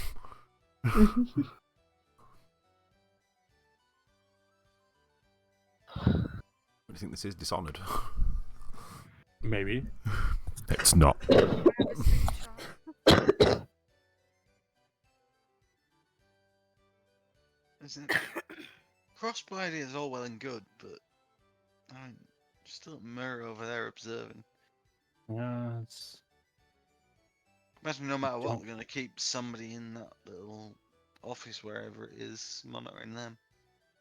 What do you think this is? Dishonored? Maybe. It's not. I have a slingshot. Isn't crossbow idea is all well and good, but I mean, still a mirror over there observing. Yeah, it's... Imagine no matter what, Don't- they're going to keep somebody in that little office, wherever it is, monitoring them.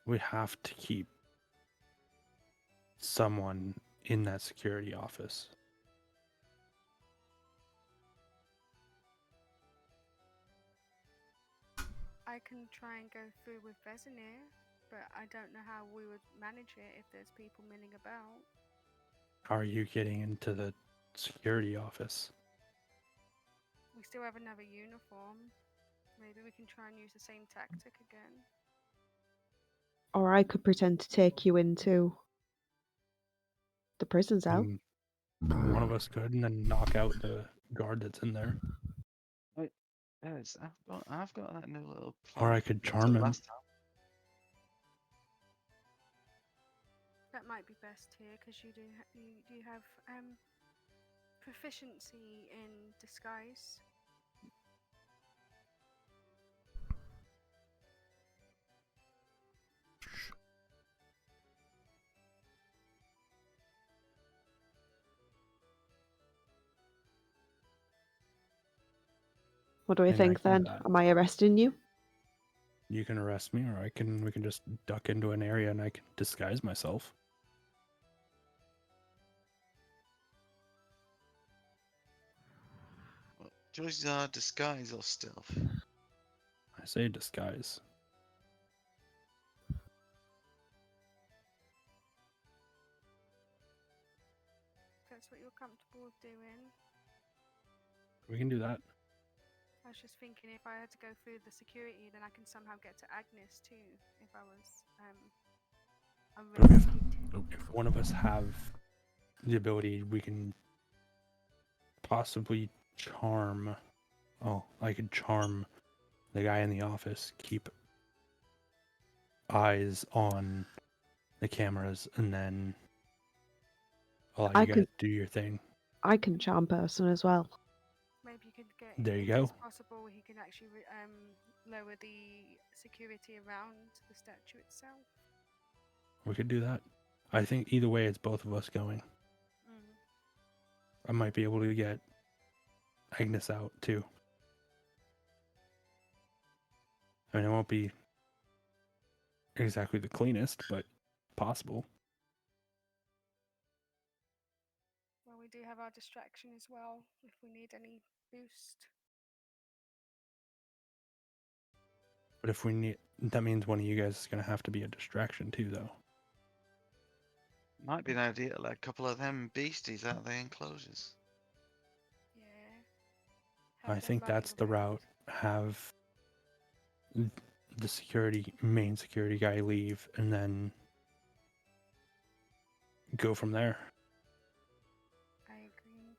We have to keep someone in that security office. I can try and go through with Vesemir, but I don't know how we would manage it if there's people milling about. How are you getting into the security office? We still have another uniform. Maybe we can try and use the same tactic again. Or I could pretend to take you into the prison cell. One of us could, and then knock out the guard that's in there. Yes, I've got that new little. Or I plan could I took charm him. last time. That might be best here because you do have proficiency in disguise. What do we And I think can then? die. Am I arresting you? You can arrest me, or we can just duck into an area and I can disguise myself. Well, choices are disguise or stealth. I say disguise. If that's what you're comfortable with doing. We can do that. I was just thinking if I had to go through the security, then I can somehow get to Agnes too. If I was I'm But ready if, to eat it. if one of us have the ability, we can possibly charm. Oh, I could charm the guy in the office, keep eyes on the cameras, and then allow I you guys can to do your thing. I can charm person as well. Maybe you could get. There you if go. It's possible he can actually lower the security around the statue itself. We could do that. I think either way, it's both of us going. Mm. I might be able to get Agnes out too. I mean, it won't be exactly the cleanest, but possible. Well, we do have our distraction as well if we need any boost. But if we need, that means one of you guys is going to have to be a distraction too, though. Might be an idea to let a couple of them beasties out of the enclosures. Yeah. I Have them think that's the running route. Have the main security guy leave, and then go from there. I agree.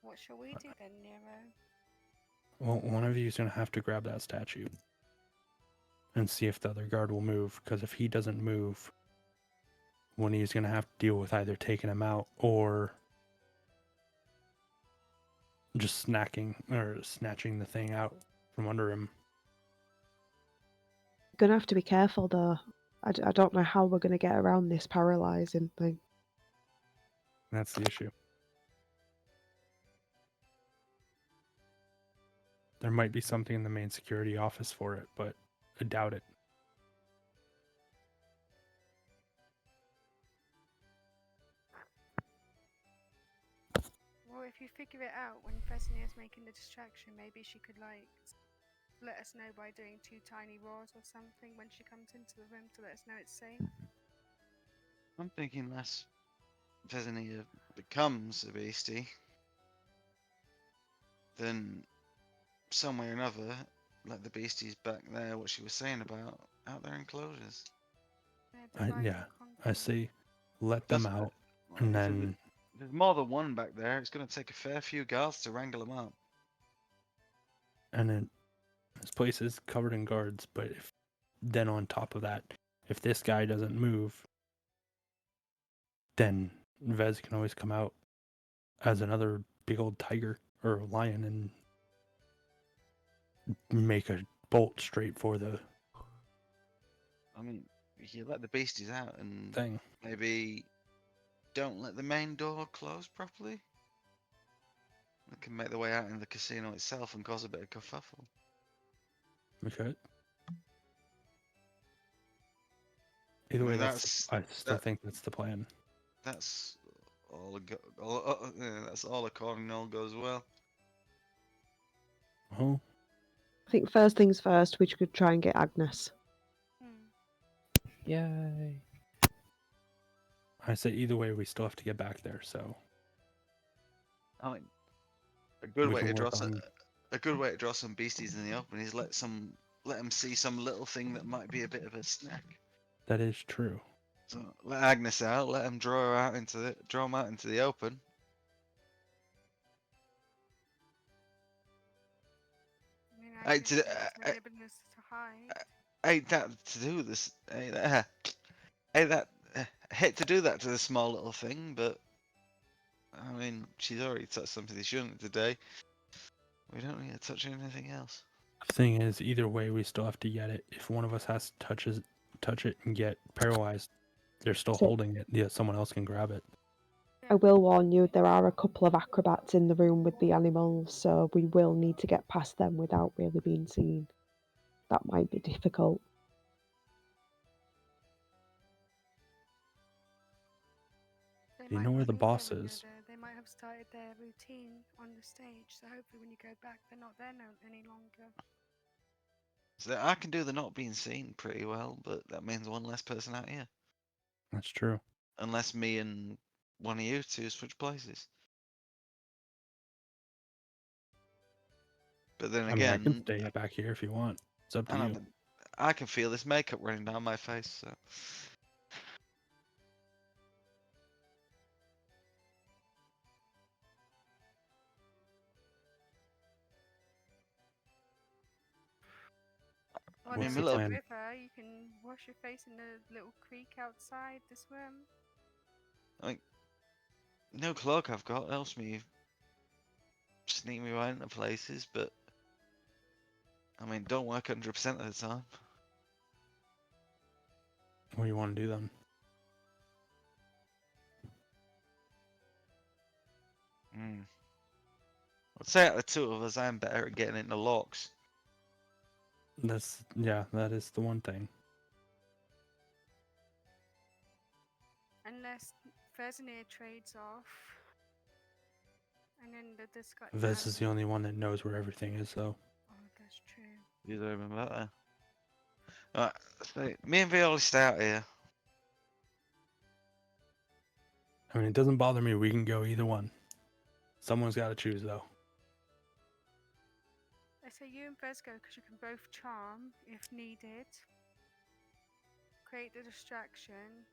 What shall we do then, Nero? Well, one of you is going to have to grab that statue and see if the other guard will move. Because if he doesn't move, one of you is going to have to deal with either taking him out or just snatching the thing out from under him. Gonna have to be careful though. I don't know how we're gonna get around this paralyzing thing. That's the issue. There might be something in the main security office for it, but I doubt it. Well, if you figure it out when Fesnia's making the distraction, maybe she could let us know by doing 2 tiny roars or something when she comes into the room to let us know it's safe. I'm thinking unless Vesemir becomes a beastie, then some way or another, let the beasties back there, what she was saying about out there enclosures. Divide Yeah, and I conquer. say let them Doesn't out, Well, and if then there's more than one back there, it's going to take a fair few guards to wrangle them up. this place is covered in guards. But if then on top of that, if this guy doesn't move, then Vez can always come out as another big old tiger or a lion and make a bolt straight for the I mean, you let the beasties out and thing. maybe don't let the main door close properly. They can make their way out in the casino itself and cause a bit of kerfuffle. We could. Either I way, mean, I still think that's the plan. That's that's all according all goes well. Oh, I think first things first, we could try and get Agnes. Yay. I say either way, we still have to get back there. So I mean, a good we way can to work draw on. a good way to draw some beasties in the open is let them see some little thing that might be a bit of a snack. That is true. So let Agnes out, let them draw them out into the open. I mean, Hey, Agnes has enabled us to hide. Ain't that to do this? Ain't that hate to do that to the small little thing, but I mean, she's already touched something she shouldn't today. We don't need to touch anything else. Thing is, either way, we still have to get it. If one of us has to touch it and get paralyzed, they're still So- holding it. Yeah, someone else can grab it. I will warn you, there are a couple of acrobats in the room with the animals, so we will need to get past them without really being seen. That might be difficult. They Do you might know where not the be boss there when is? you're there. They might have started their routine on the stage, so hopefully when you go back, they're not there any longer. So I can do the not being seen pretty well, but that means one less person out here. That's true. Unless me and one of you two switch places. But then I mean, I can again, stay back here if you want. It's up to I know, you. but I can feel this makeup running down my face. So. Or What's there's the a plan? river. You can wash your face in the little creek outside to swim. No cloak I've got helps me sneak me right into places, but I mean, don't work 100% of the time. What do you want to do then? I'd say out of the two of us, I'm better at getting into locks. That is the one thing. Unless Vesemir trades off. And then the Scott. Vez is the only one that knows where everything is, though. Oh, that's true. You don't remember that? Alright, so me and Viola stay out here. I mean, it doesn't bother me. We can go either one. Someone's got to choose, though. I say you and Vez go because you can both charm if needed. Create the distraction.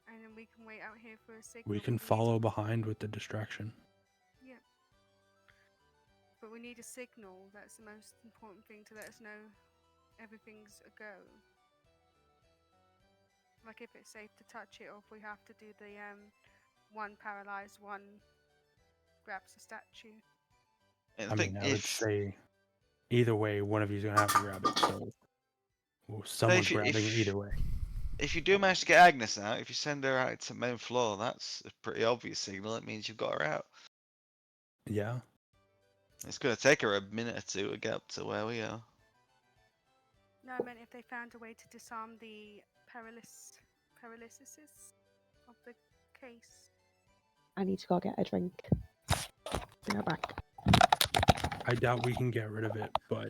And then we can wait out here for a signal. We can if need. follow behind with the distraction. Yep. But we need a signal. That's the most important thing to let us know everything's a go. Like if it's safe to touch it, or if we have to do the one paralyzed, one grabs the statue. And I think mean, I would if say either way, one of you's going to have to grab it. So someone's grabbing it either way. if you do manage to get Agnes out, if you send her out to main floor, that's a pretty obvious signal. It means you've got her out. Yeah. It's going to take her a minute or two to get up to where we are. No, I meant if they found a way to disarm the paralysis of the case. I need to go get a drink. Bring her back. I doubt we can get rid of it, but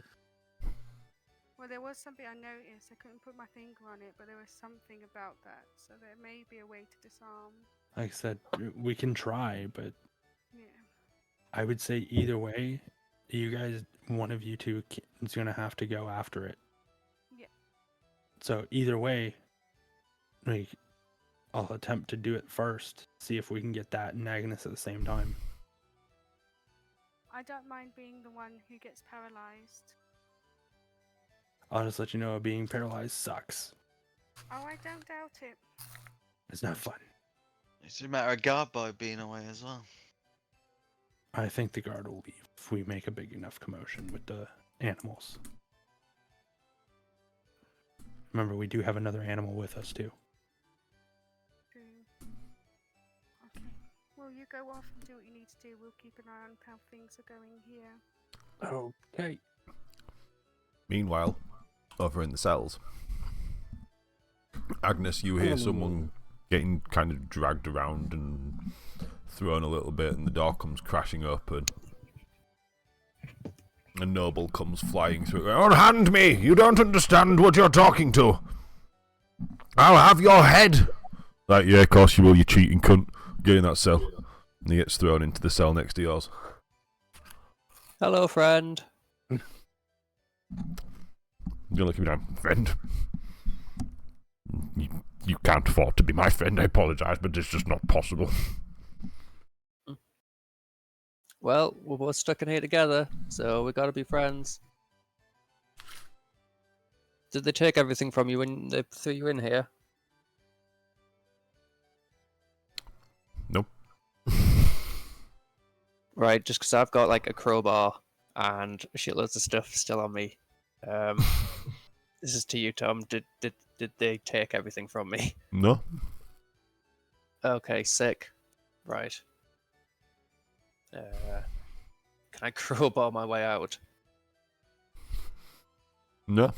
Well, there was something I noticed. I couldn't put my finger on it, but there was something about that. So there may be a way to disarm. like I said, we can try, but Yeah. I would say either way, you guys, one of you two is going to have to go after it. Yeah. So either way, like, I'll attempt to do it first, see if we can get that and Agnes at the same time. I don't mind being the one who gets paralyzed. I'll just let you know being paralyzed sucks. Oh, I don't doubt it. It's not fun. It's a matter of guard boy being away as well. I think the guard will leave if we make a big enough commotion with the animals. Remember, we do have another animal with us too. True. Okay. Well, you go off and do what you need to do. We'll keep an eye on how things are going here. Okay. Meanwhile, over in the cells, Agnes, you hear someone getting kind of dragged around and thrown a little bit, and the door comes crashing up, and a noble comes flying through. Unhand me! You don't understand what you're talking to. I'll have your head. Like, yeah, of course you will, you cheating cunt. Get in that cell. And he gets thrown into the cell next to yours. Hello, friend. You're looking at me now, friend. You can't afford to be my friend, I apologise, but it's just not possible. Well, we're both stuck in here together, so we gotta be friends. Did they take everything from you when they threw you in here? Nope. Right, just because I've got like a crowbar and shitloads of stuff still on me. This is to you, Tom. Did they take everything from me? No. Okay, sick. Right. Can I crowbar my way out? No.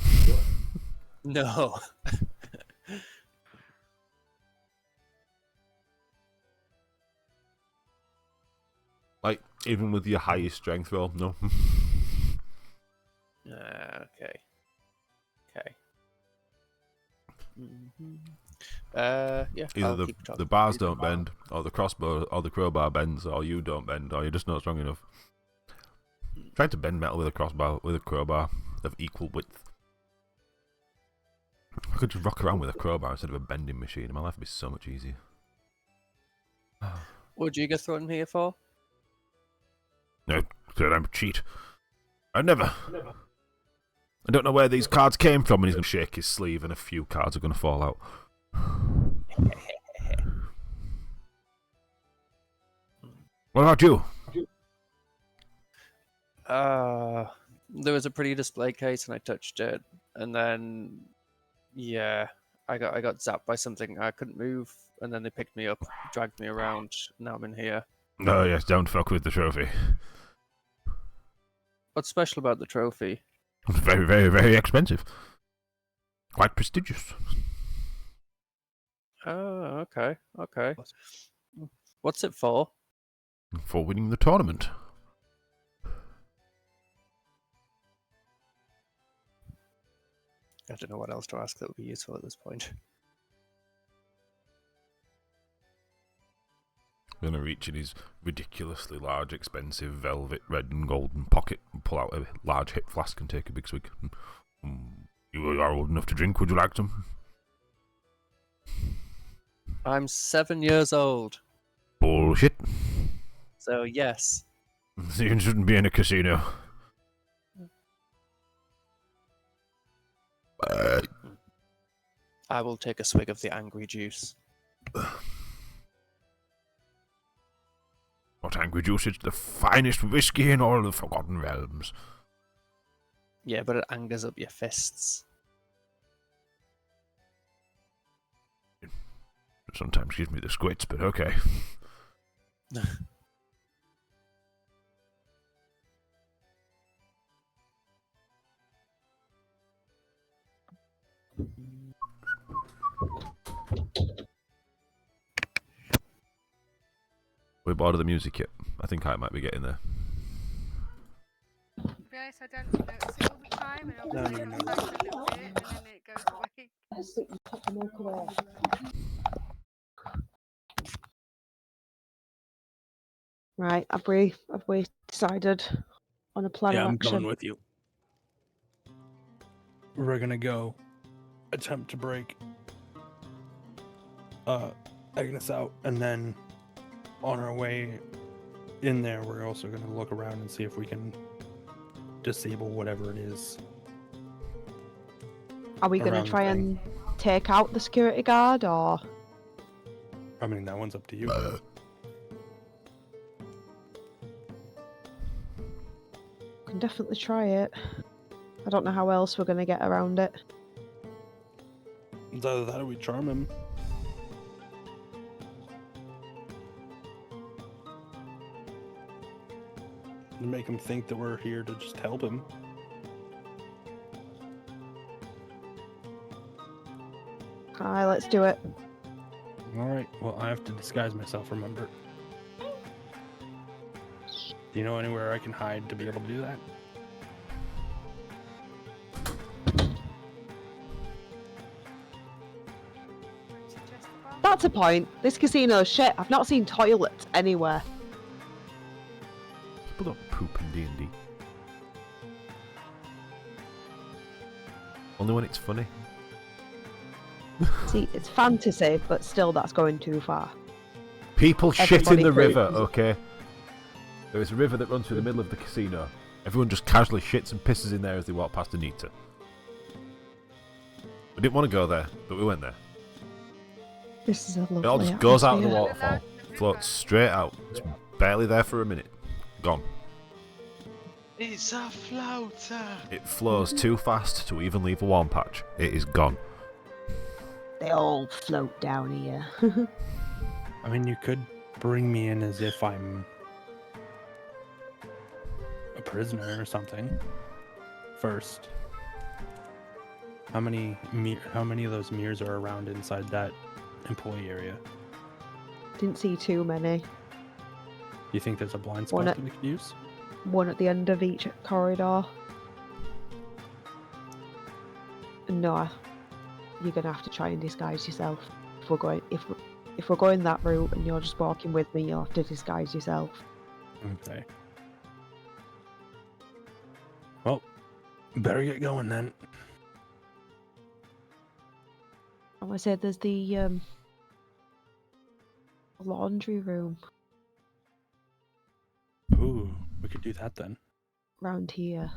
No. Like, even with your highest strength roll, no. Okay. Okay. Yeah. Either I'll keep talking. the bars don't bend, or the crossbow, or the crowbar bends, or you don't bend, or you're just not strong enough. Try to bend metal with a crowbar of equal width. I could just rock around with a crowbar instead of a bending machine, and my life would be so much easier. What would you get thrown in here for? No, said I'm a cheat. I never. I don't know where these cards came from, and he's going to shake his sleeve, and a few cards are going to fall out. What about you? There was a pretty display case, and I touched it, and then yeah, I got zapped by something. I couldn't move, and then they picked me up, dragged me around. Now I'm in here. Oh yes, don't fuck with the trophy. What's special about the trophy? It's very, very, very expensive. Quite prestigious. Oh, okay. What's it for? For winning the tournament. I don't know what else to ask that would be useful at this point. Going to reach in his ridiculously large, expensive velvet red and golden pocket and pull out a large hip flask and take a big swig. You are old enough to drink. Would you like some? I'm 7 years old, Bullshit. so yes. You shouldn't be in a casino. I will take a swig of the angry juice. What angry juice? It's the finest whiskey in all the Forgotten Realms. Yeah, but it angers up your fists. It sometimes gives me the squits, but okay. We're bored of the music yet. I think I might be getting there. To be honest, I don't notice it all the time, and obviously it comes back for a little bit, and then it goes away. Right, have we decided on a plan Yeah, of I'm action? going with you. We're gonna go attempt to break Agnes out, and then on our way in there, we're also gonna look around and see if we can disable whatever it is. Are we going to around the try thing. and take out the security guard, or I mean, that one's up to you. we can definitely try it. I don't know how else we're going to get around it. It's either that or we charm him. And make him think that we're here to just help him. Alright, let's do it. Alright, well, I have to disguise myself, remember? Do you know anywhere I can hide to be able to do that? Suggest the bar? That's a point. This casino's shit. I've not seen toilets anywhere. People don't poop in D&D. Only when it's funny. See, it's fantasy, but still that's going too far. People shit in Everybody the river, poops. okay? There is a river that runs through the middle of the casino. Everyone just casually shits and pisses in there as they walk past Anita. We didn't want to go there, but we went there. This is a lovely It all just goes out of the atmosphere. waterfall, floats straight out. It's barely there for a minute. Gone. It's a floater. It flows too fast to even leave a warm patch. It is gone. They all float down here. I mean, you could bring me in as if I'm a prisoner or something. First. How many of those mirrors are around inside that employee area? Didn't see too many. Do you think there's a blind One spot at- that we could use? One at the end of each corridor. No, you're gonna have to try and disguise yourself. If we're going that route and you're just walking with me, you'll have to disguise yourself. Okay. Well, better get going then. I want to say there's the laundry room Ooh, we could do that then. round here.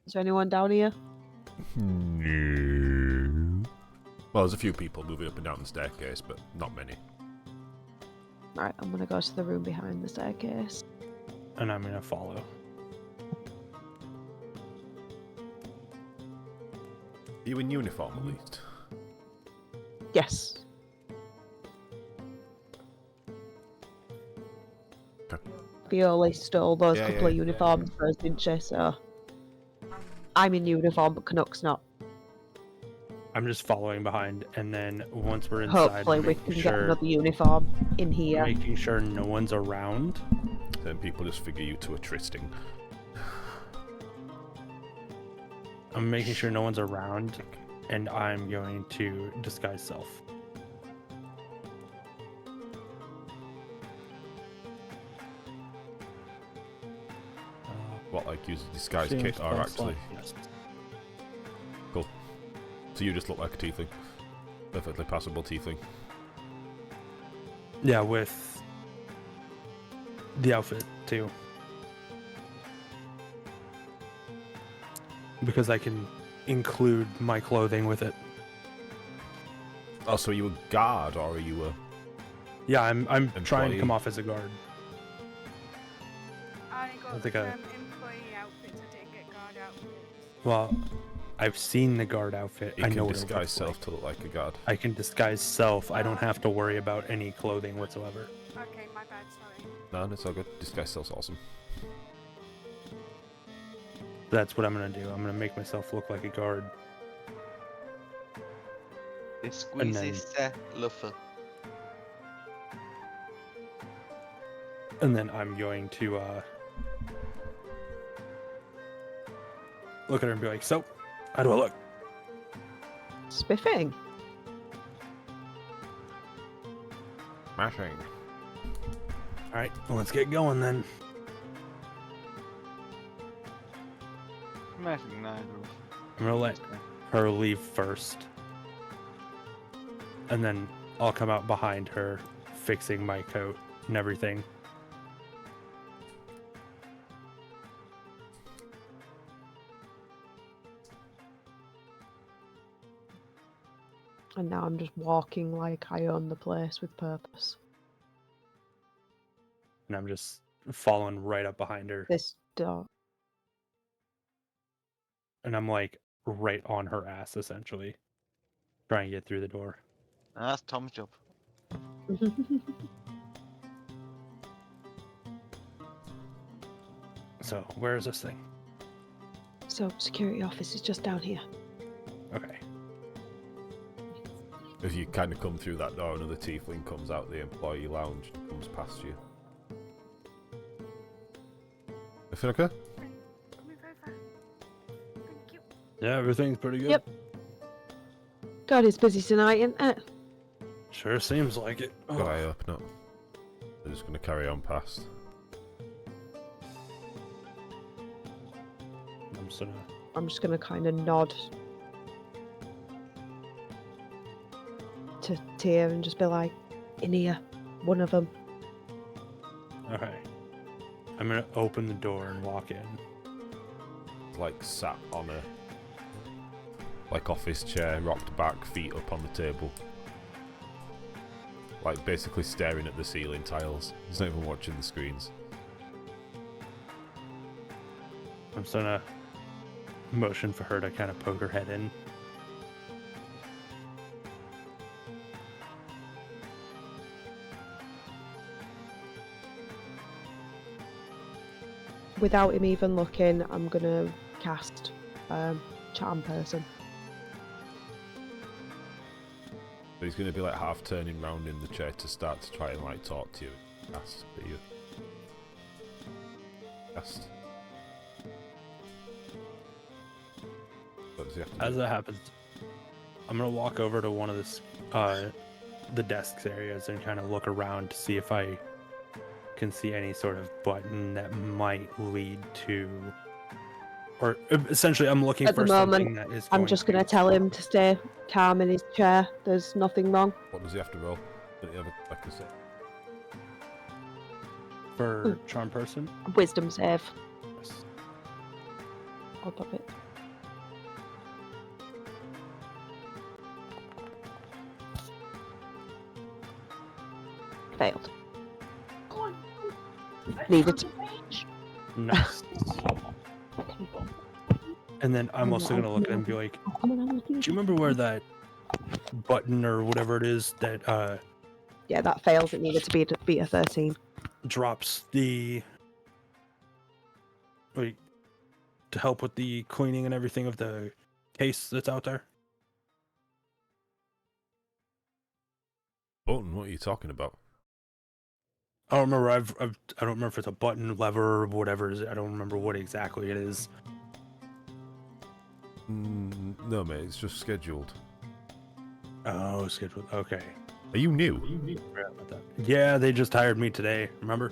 Is there anyone down here? No. Well, there's a few people moving up and down the staircase, but not many. Right, I'm gonna go to the room behind the staircase. And I'm gonna follow. Are you in uniform at least? Yes. Okay. Viola stole those Yeah, couple yeah, of yeah, uniforms for us, didn't she? So I'm in uniform, but Canuck's not. I'm just following behind, and then once we're inside, Hopefully, we making can get sure another uniform in here. making sure no one's around. Then people just figure you two are tristing. I'm making sure no one's around, and I'm going to disguise self. What, like use a disguise Seems kit or fun actually? slide, yes. So you just look like a tiefling. Perfectly passable tiefling. Yeah, with the outfit too. Because I can include my clothing with it. Oh, so are you a guard or are you a... Yeah, I'm trying to Employee. come off as a guard. I only got I think I- employee outfits. I didn't get guard outfits. Well, I've seen the guard outfit. You I can know what it disguise looks self like. to look like a guard. I can disguise self. I don't have to worry about any clothing whatsoever. Okay, my bad. Sorry. No, it's all good. Disguise self's awesome. That's what I'm gonna do. I'm gonna make myself look like a guard. And then- And then I'm going to look at her and be like, so, how do I look? Spiffing. Mashing. Alright, well, let's get going then. Imagine neither. I'm gonna let her leave first. And then I'll come out behind her, fixing my coat and everything. And now I'm just walking like I own the place with purpose. And I'm just following right up behind her. This door. And I'm like right on her ass, essentially. Trying to get through the door. That's Tom's job. So, where is this thing? So, security office is just down here. Okay. As you kind of come through that door, another tiefling comes out the employee lounge and comes past you. Everything okay? Move over. Thank you. Yeah, everything's pretty good. Yep. God, it's busy tonight, isn't it? Sure seems like it. Good eye open up. They're just going to carry on past. I'm just gonna kind of nod to Tia and just be like, in here, one of them. Okay. I'm gonna open the door and walk in. Like sat on a office chair, rocked back, feet up on the table. Like basically staring at the ceiling tiles. He's not even watching the screens. I'm just gonna motion for her to kind of poke her head in. Without him even looking, I'm gonna cast Charm Person. But he's going to be like half turning round in the chair to start to try and like talk to you. Cast, but you cast. What does he have to As do? that happens, I'm gonna walk over to one of the desks areas and kind of look around to see if I can see any sort of button that might lead to Or essentially, I'm looking At the for something moment, that is. I'm just going to tell him to stay calm in his chair. There's nothing wrong. What does he have to roll? Did he have like a set? For charm person. Wisdom save. Yes. I'll pop it. Failed. Needed to. Nice. And then I'm also gonna look at him and be like, "Do you remember where that button or whatever it is that Yeah, that fails. It needed to be a 13. drops the like to help with the cleaning and everything of the case that's out there?" Button, what are you talking about? I don't remember. I don't remember if it's a button, lever, or whatever it is. I don't remember what exactly it is. No, mate, it's just scheduled. Oh, scheduled. Okay. Are you new? Forgot about that. Yeah, they just hired me today. Remember?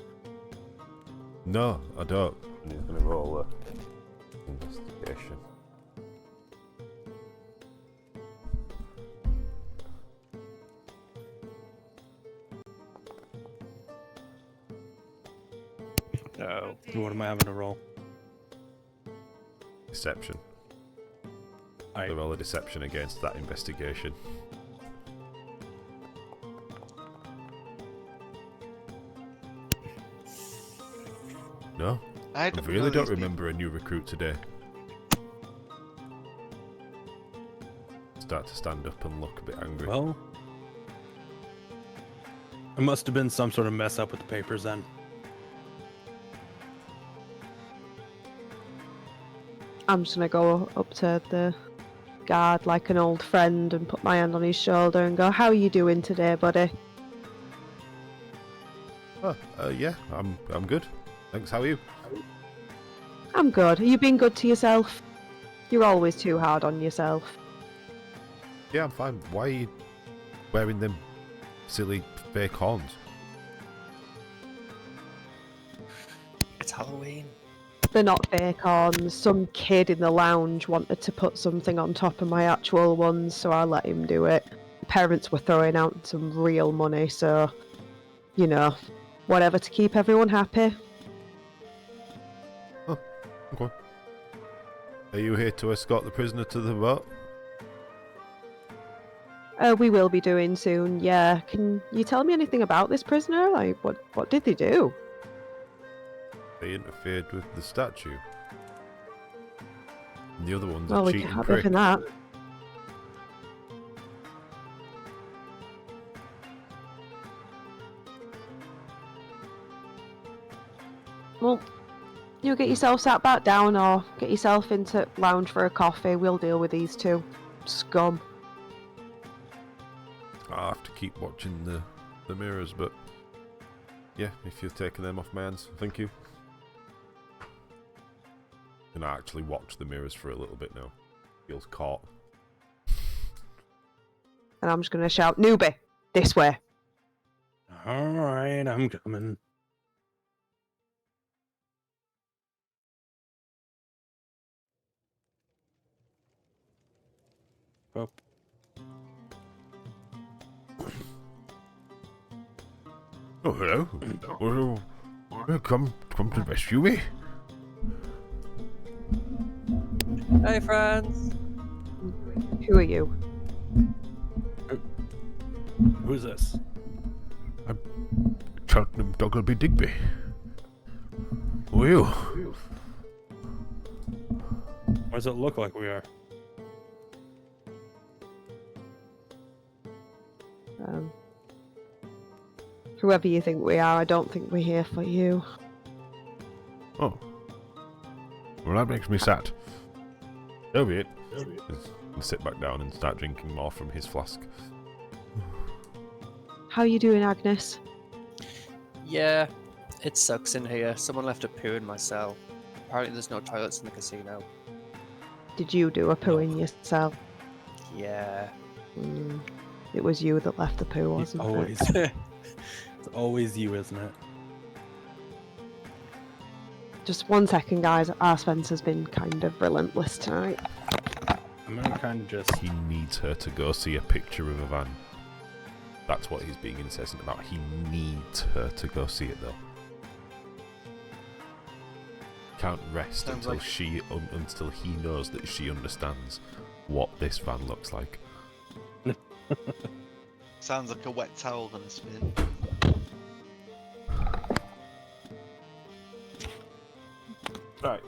No, I don't. And he's gonna roll a investigation. No. What am I having to roll? Deception. I They roll a deception against that investigation. No, I I don't really know don't these remember a new recruit today. Start to stand up and look a bit angry. well. It must have been some sort of mess up with the papers then. I'm just gonna go up to the guard like an old friend and put my hand on his shoulder and go, "How are you doing today, buddy?" Oh, yeah, I'm good. Thanks. How are you? I'm good. Are you being good to yourself? You're always too hard on yourself. Yeah, I'm fine. Why are you wearing them silly fake horns? It's Halloween. They're not fake horns. Some kid in the lounge wanted to put something on top of my actual ones, so I let him do it. The parents were throwing out some real money, so, you know, whatever to keep everyone happy. Okay. Are you here to escort the prisoner to the boat? We will be doing soon, yeah. Can you tell me anything about this prisoner? Like, what did they do? They interfered with the statue. And the other one's Well, a we can cheating have prick. in that. Well, you get yourself sat back down or get yourself into lounge for a coffee. We'll deal with these two. Scum. I have to keep watching the mirrors, but yeah, if you're taking them off my hands, thank you. Can I actually watch the mirrors for a little bit now? Feels caught. And I'm just going to shout, "Newbie, this way." Alright, I'm coming. Up. Oh, hello. Come to rescue me. Hey, friends. Who are you? Who's this? Cheltenham Doggleby Digby. Who are you? What does it look like we are? Whoever you think we are, I don't think we're here for you. Oh. Well, that makes me sad. So be it. And sit back down and start drinking more from his flask. How you doing, Agnes? Yeah, it sucks in here. Someone left a poo in my cell. Apparently there's no toilets in the casino. Did you do a poo in your cell? Yeah. It was you that left the poo, wasn't it? Always. It's always you, isn't it? Just 1 second, guys. Our Spencer's been kind of relentless tonight. I'm gonna kind of just. He needs her to go see a picture of a van. That's what he's being incessant about. He needs her to go see it, though. Can't rest Sounds until like- until he knows that she understands what this van looks like. Sounds like a wet towel gonna spin. Right.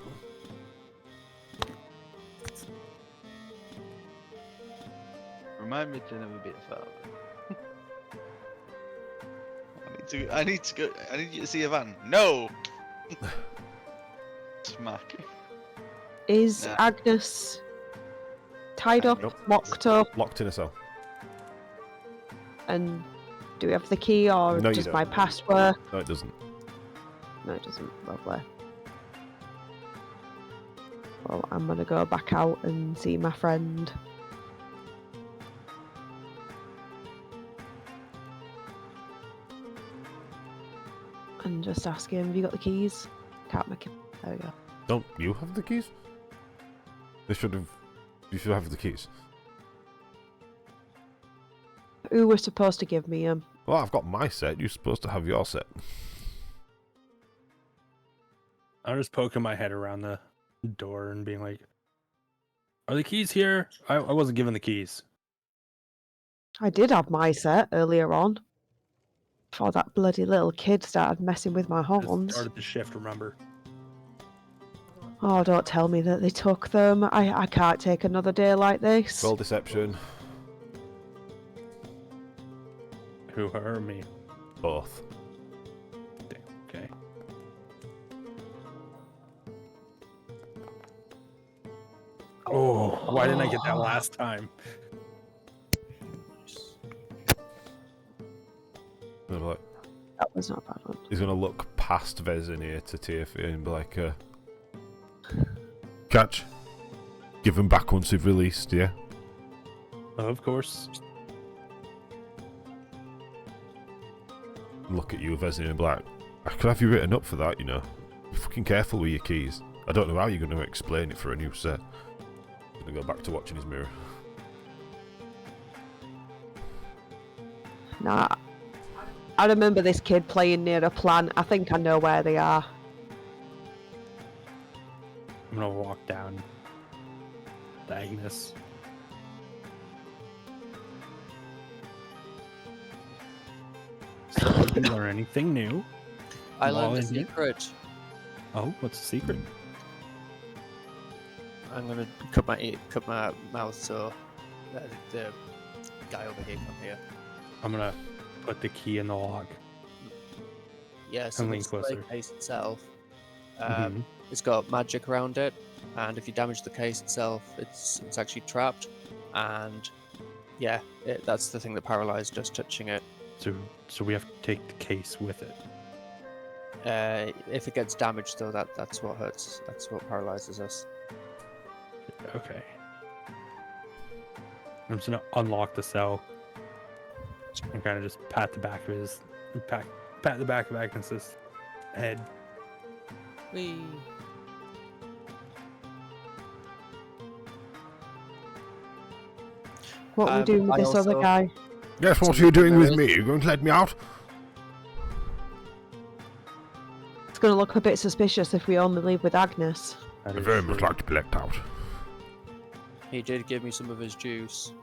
Remind me to never be a father. I need to go. I need you to see a van. No. Smack. Is Nah. Agnes tied up, Nope. locked up, Locked in a cell. and do we have the key or No, you does don't. my password? No, it doesn't. No, it doesn't. Lovely. Well, I'm gonna go back out and see my friend. And just ask him, have you got the keys? Can't make him. There we go. Don't you have the keys? They should have. You should have the keys. Who was supposed to give me them? Well, I've got my set. You're supposed to have your set. I'm just poking my head around the door and being like, "Are the keys here?" I wasn't given the keys. I did have my set earlier on. Before that bloody little kid started messing with my Just horns. started the shift. Remember? Oh, don't tell me that they took them. I can't take another day like this. Roll deception. Who, her or me? Both. Damn. Okay. Oh, why didn't I get that last time? They're like, That was not a bad one. he's gonna look past Vezinir to Tiafi and be like, "Catch. Give him back once they've released, yeah." Of course. Look at you, Vezinir, and be like, "I could have you written up for that, you know. Be fucking careful with your keys. I don't know how you're gonna explain it for a new set." Gonna go back to watching his mirror. Nah. I remember this kid playing near a plant. I think I know where they are. I'm gonna walk down to Agnes. So, did you learn anything new? I Well, learned a indeed. secret. Oh, what's the secret? I'm gonna cut my mouth so the guy over here can hear. I'm gonna put the key in the lock. Yeah, so And the lean display closer. case itself, Mhm. it's got magic around it, and if you damage the case itself, it's actually trapped. And yeah, that's the thing that paralyzed just touching it. So we have to take the case with it. If it gets damaged, though, that's what hurts. That's what paralyzes us. Okay. I'm just gonna unlock the cell and kind of just pat the back of his pat the back of Agnes's head. Whee! What are we Um, doing with I this other also- guy? Yes, what So are you doing with there me? is- Are you going to let me out? It's going to look a bit suspicious if we only leave with Agnes. That I'd is very much true. like to be let out. He did give me some of his juice.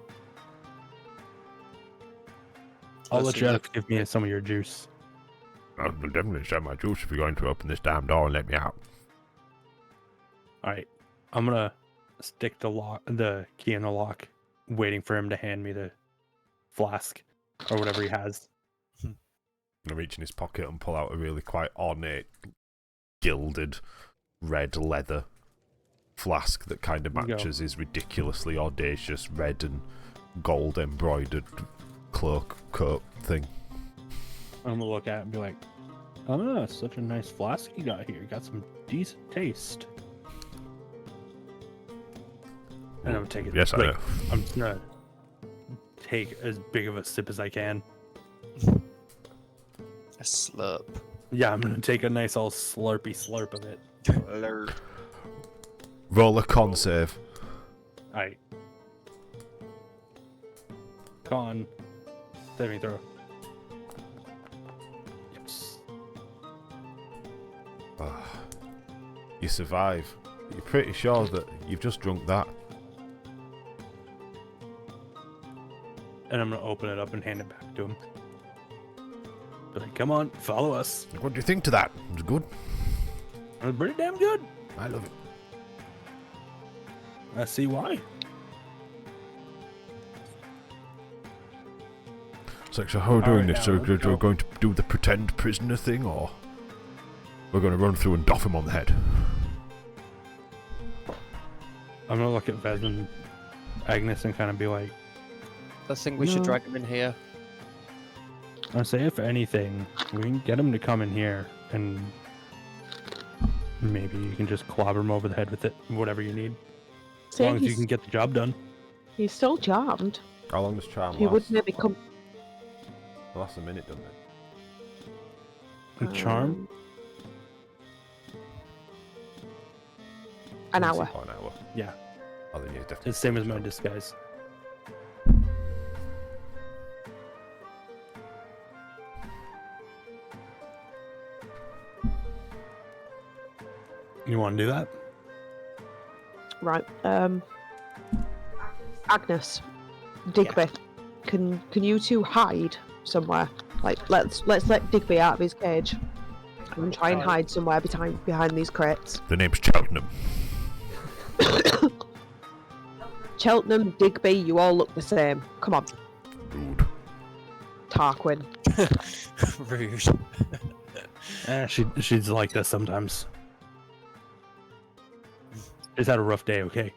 I'll Let's let see you that. give me some of your juice. I will definitely share my juice if you're going to open this damn door and let me out. All right, I'm gonna stick the key in the lock, waiting for him to hand me the flask or whatever he has. I'm gonna reach in his pocket and pull out a really quite ornate, gilded, red leather flask that kind of There you go. matches his ridiculously audacious red and gold embroidered cloak coat thing. I'm gonna look at it and be like, "Oh, such a nice flask you got here. Got some decent taste." And I'm gonna take it. Yes, I like, know. I'm just gonna take as big of a sip as I can. A slurp. Yeah, I'm gonna take a nice old slurpy slurp of it. Alert. Roll a con save. Alright. Con. Saving throw. Yes. You survive. You're pretty sure that you've just drunk that. And I'm gonna open it up and hand it back to him. Be like, come on, follow us. What do you think to that? It was good. It was pretty damn good. I love it. I see why. So how are we doing Alright, this? now, So let's we're go. going to do the pretend prisoner thing, or we're going to run through and doff him on the head? I'm gonna look at Vez and Agnes and kind of be like, I think we should No. drag him in here. I say if anything, we can get him to come in here and maybe you can just clobber him over the head with it, whatever you need. As See, long as you he's, can get the job done. he's still charmed. How long does charm He last? would maybe come. It lasts a minute, doesn't it? And charm? An Let's see, hour. about an hour. Yeah. Oh, then yeah, definitely. It's the same as my disguise. You want to do that? Right. Agnes, Digby, can you two hide somewhere? Like, let's let Digby out of his cage and try and hide somewhere behind these crates. The name's Cheltenham. Cheltenham, Digby, you all look the same. Come on, Rude. Tarquin. Rude. She's like this sometimes. She's had a rough day, okay?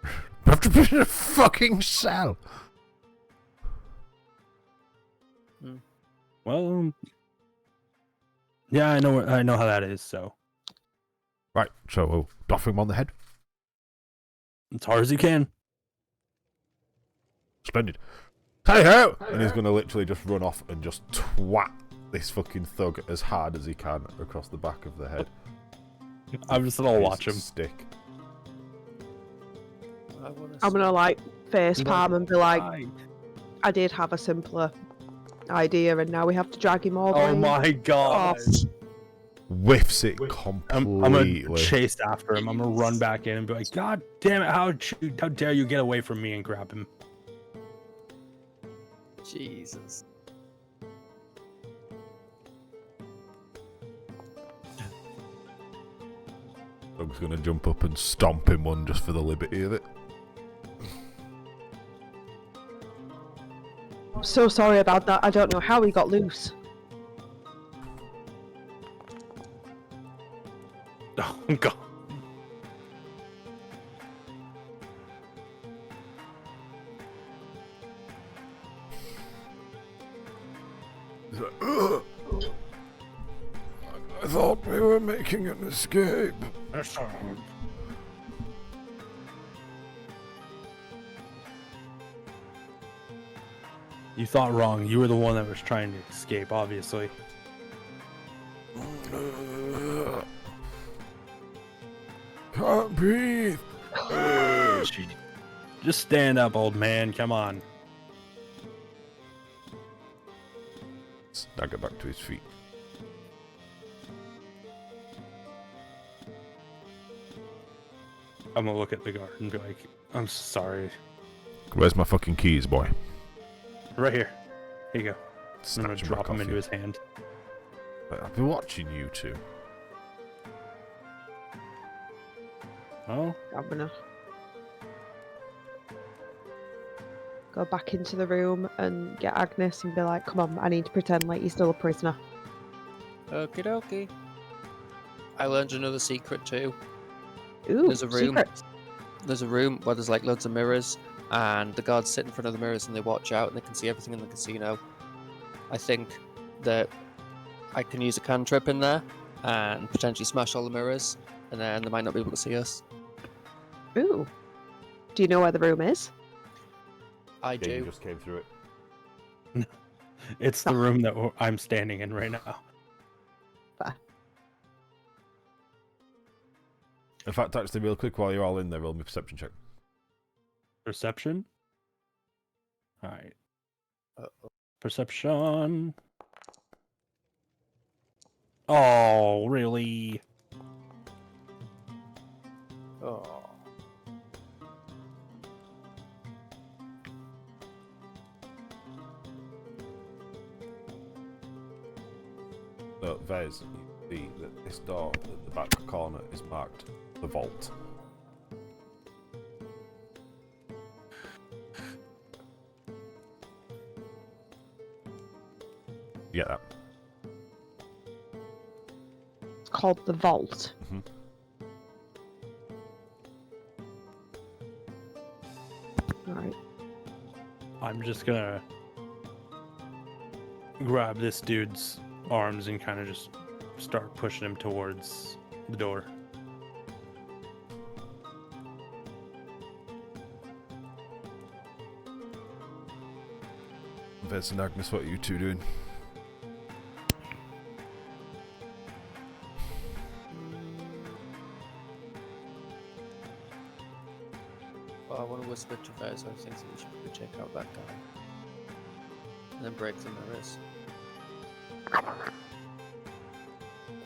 I have to put in a fucking cell. Well, yeah, I know how that is. So Right, so we'll doff him on the head. as hard as you can. Splendid. Hey ho! And he's gonna literally just run off and just twat this fucking thug as hard as he can across the back of the head. I'm just gonna watch him. His stick. I'm gonna like face palm and be like, Hi. I did have a simpler idea, and now we have to drag him all the Oh way my god! Whiffs it I'm completely. gonna chase after him. I'm gonna run back in and be like, God damn it! How dare you get away from me and grab him? Jesus. Thug's gonna jump up and stomp him one just for the liberty of it. I'm so sorry about that. I don't know how he got loose. Oh god! He's like, "Ugh. I thought we were making an escape. You thought wrong. You were the one that was trying to escape, obviously. Can't breathe. Just stand up, old man. Come on. Stagger back to his feet. I'm gonna look at the guard and be like, I'm sorry. Where's my fucking keys, boy? Right here. Here you go. I'm Snatch gonna him drop back him off into you. his hand. I've been watching you two. Oh, I'm gonna go back into the room and get Agnes and be like, come on, I need to pretend like you're still a prisoner. Okie dokie. I learned another secret too. Ooh, There's a room. secrets. There's a room where there's like loads of mirrors, and the guards sit in front of the mirrors and they watch out and they can see everything in the casino. I think that I can use a cantrip in there and potentially smash all the mirrors, and then they might not be able to see us. Ooh. Do you know where the room is? I Yeah, you do. just came through it. it's the room that I'm standing in right now. In fact, actually, real quick, while you're all in there, roll me a perception check. Perception. All right. Uh-oh. Perception. Oh, really? Oh. So, Vez, you see that this door at the back corner is marked the vault. You get that? It's called the Vault. Mhm. Alright. I'm just gonna grab this dude's arms and kind of just start pushing him towards the door. Vez and Agnes, what are you two doing? Well, I want to whisper to Vez. I think that we should probably check out that guy. And then break the mirrors.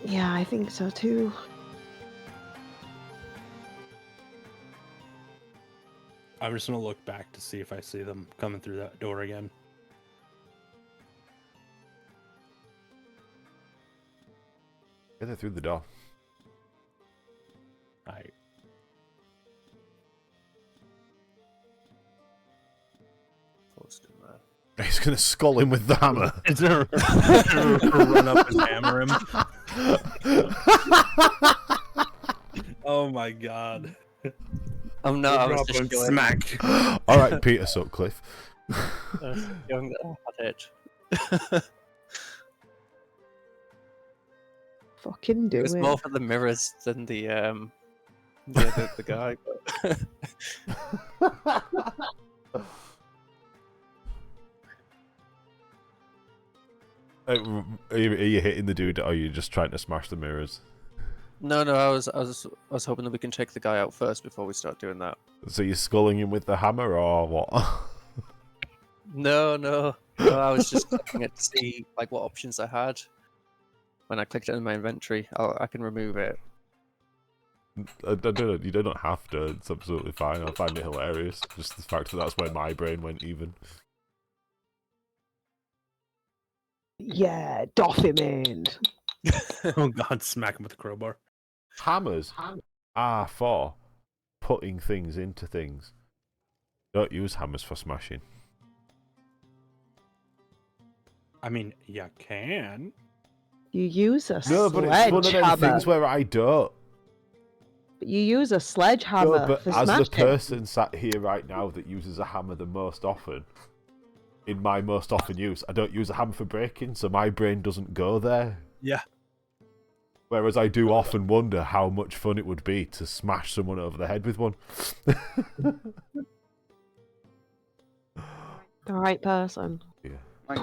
Yeah, I think so too. I'm just gonna look back to see if I see them coming through that door again. Yeah, they're through the door. Alright. Close to that. He's gonna skull him with the hammer. Is there run up and hammer him? Oh my god. Oh no, I was Drop just him, going. smack. All right, Peter Sutcliffe. I was going that I had it. Fucking do It was it. more for the mirrors than the guy. Are you hitting the dude, or are you just trying to smash the mirrors? No, I was hoping that we can take the guy out first before we start doing that. So you're sculling him with the hammer, or what? No, I was just clicking it to see like what options I had. When I clicked it in my inventory, I can remove it. I don't, you don't have to. It's absolutely fine. I find it hilarious. Just the fact that that's where my brain went even. Yeah, doff him in. Oh god, smack him with a crowbar. Hammers are for putting things into things. Don't use hammers for smashing. I mean, you can. You use a No, but it's one of them sledgehammer. things where I don't. But you use a sledgehammer No, but for as smashing. the person sat here right now that uses a hammer the most often, in my most often use, I don't use a hammer for breaking, so my brain doesn't go there. Yeah. Whereas I do often wonder how much fun it would be to smash someone over the head with one. The right person. Yeah. Like,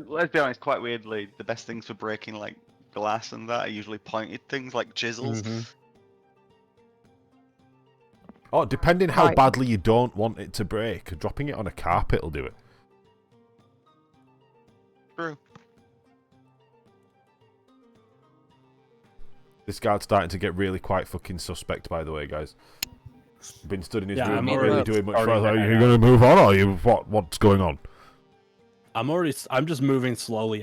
let's be honest, quite weirdly, the best things for breaking like glass and that are usually pointed things like chisels. Oh, depending how Right. badly you don't want it to break, dropping it on a carpet will do it. True. This guard's starting to get really quite fucking suspect, by the way, guys. Been stood in his Yeah, room, I'm not already really doing much starting further. to Are hang you out. going to move on, or you what's going on? I'm just moving slowly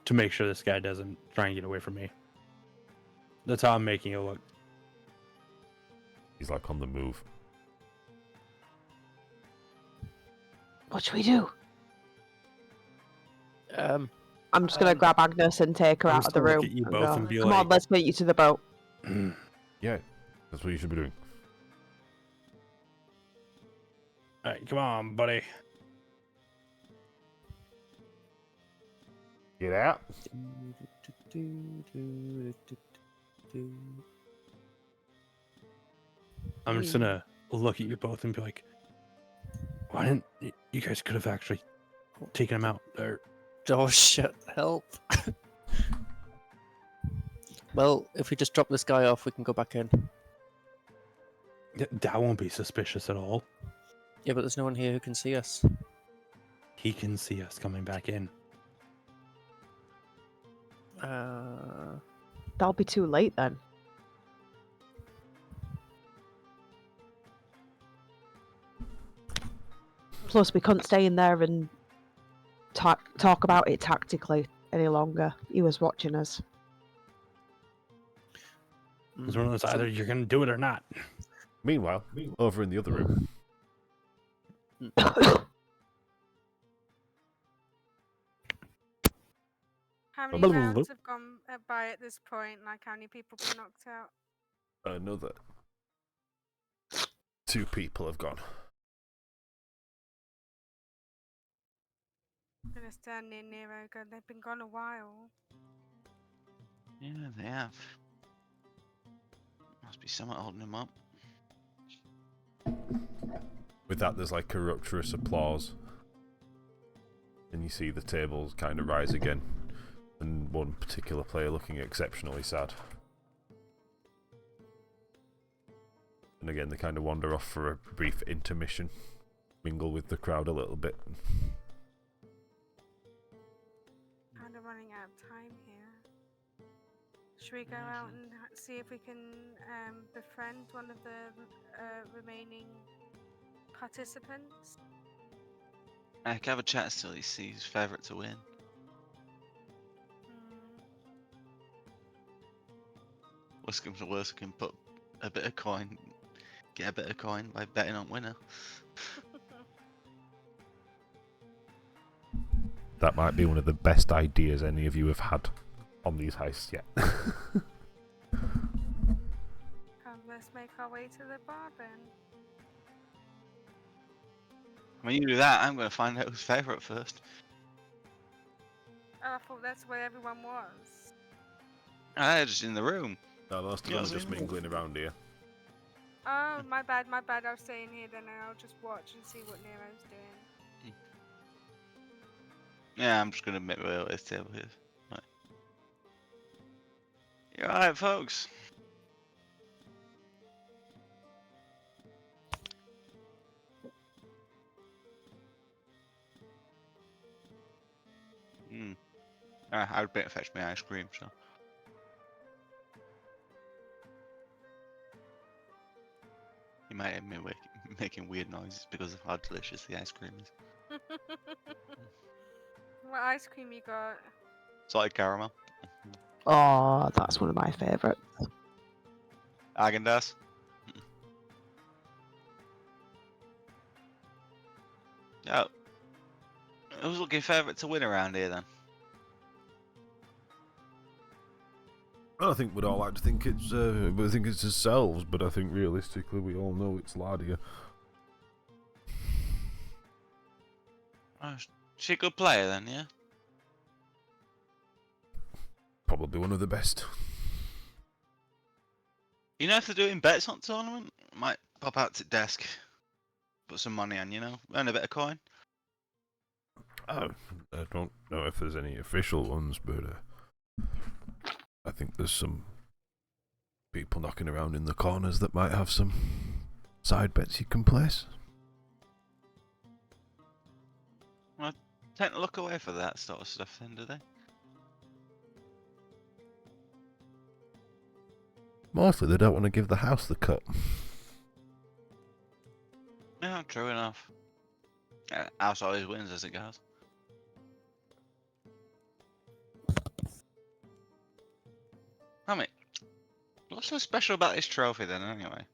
to make sure this guy doesn't try and get away from me. That's how I'm making it look. He's like on the move. What should we do? Um, I'm just gonna grab Agnes and take her I'm out just of the gonna room. look at you and both go, and be Come like- on, let's get you to the boat. Yeah, that's what you should be doing. Alright, come on, buddy. Get out. I'm just gonna look at you both and be like, why didn't you guys could have actually taken him out? Or Oh shit! Help! Well, if we just drop this guy off, we can go back in. That won't be suspicious at all. Yeah, but there's no one here who can see us. He can see us coming back in. That'll be too late then. Plus, we couldn't stay in there and talk about it tactically any longer. He was watching us. It's one of those either you're going to do it or not. Meanwhile, over in the other room, How many Blah, blah, blah. rounds have gone by at this point? Like, how many people been knocked out? another 2 people have gone. I'm gonna stand near Nero. Go. They've been gone a while. Yeah, they have. Must be someone holding him up. With that, there's like a rapturous applause. And you see the tables kind of rise again. And one particular player looking exceptionally sad. And again, they kind of wander off for a brief intermission. Mingle with the crowd a little bit. Kind of running out of time here. Should we go out and see if we can befriend one of the remaining participants? I can have a chat still. He's his favourite to win. Worst comes to worst, I can put a bit of coin, get a bit of coin by betting on winner. That might be one of the best ideas any of you have had on these heists yet. Come, let's make our way to the bar then. When you do that, I'm going to find out who's favourite first. Oh, I thought that's where everyone was. Ah, they're just in the room. No, most of them are just mingling around here. Oh, my bad, my bad. I'll stay in here then and I'll just watch and see what Nero's doing. Yeah, I'm just going to make my way to this table here. Right. You alright, folks? I'd better fetch my ice cream, so. You might have me making weird noises because of how delicious the ice cream is. What ice cream you got? Salted caramel. Oh, that's one of my favourites. Häagen-Dazs. Oh. Who's looking favourite to win around here then? I think we'd all like to think it's, ourselves, but I think realistically we all know it's Ladia. Oh, she a good player then, yeah? Probably one of the best. You know, if they're doing bets on tournament, might pop out to desk, put some money on, you know, earn a bit of coin. I don't know if there's any official ones, but I think there's some people knocking around in the corners that might have some side bets you can place. Well, tend to look away for that sort of stuff then, do they? Mostly they don't want to give the house the cut. Yeah, true enough. House always wins as it goes. I mean, what's so special about this trophy then, anyway?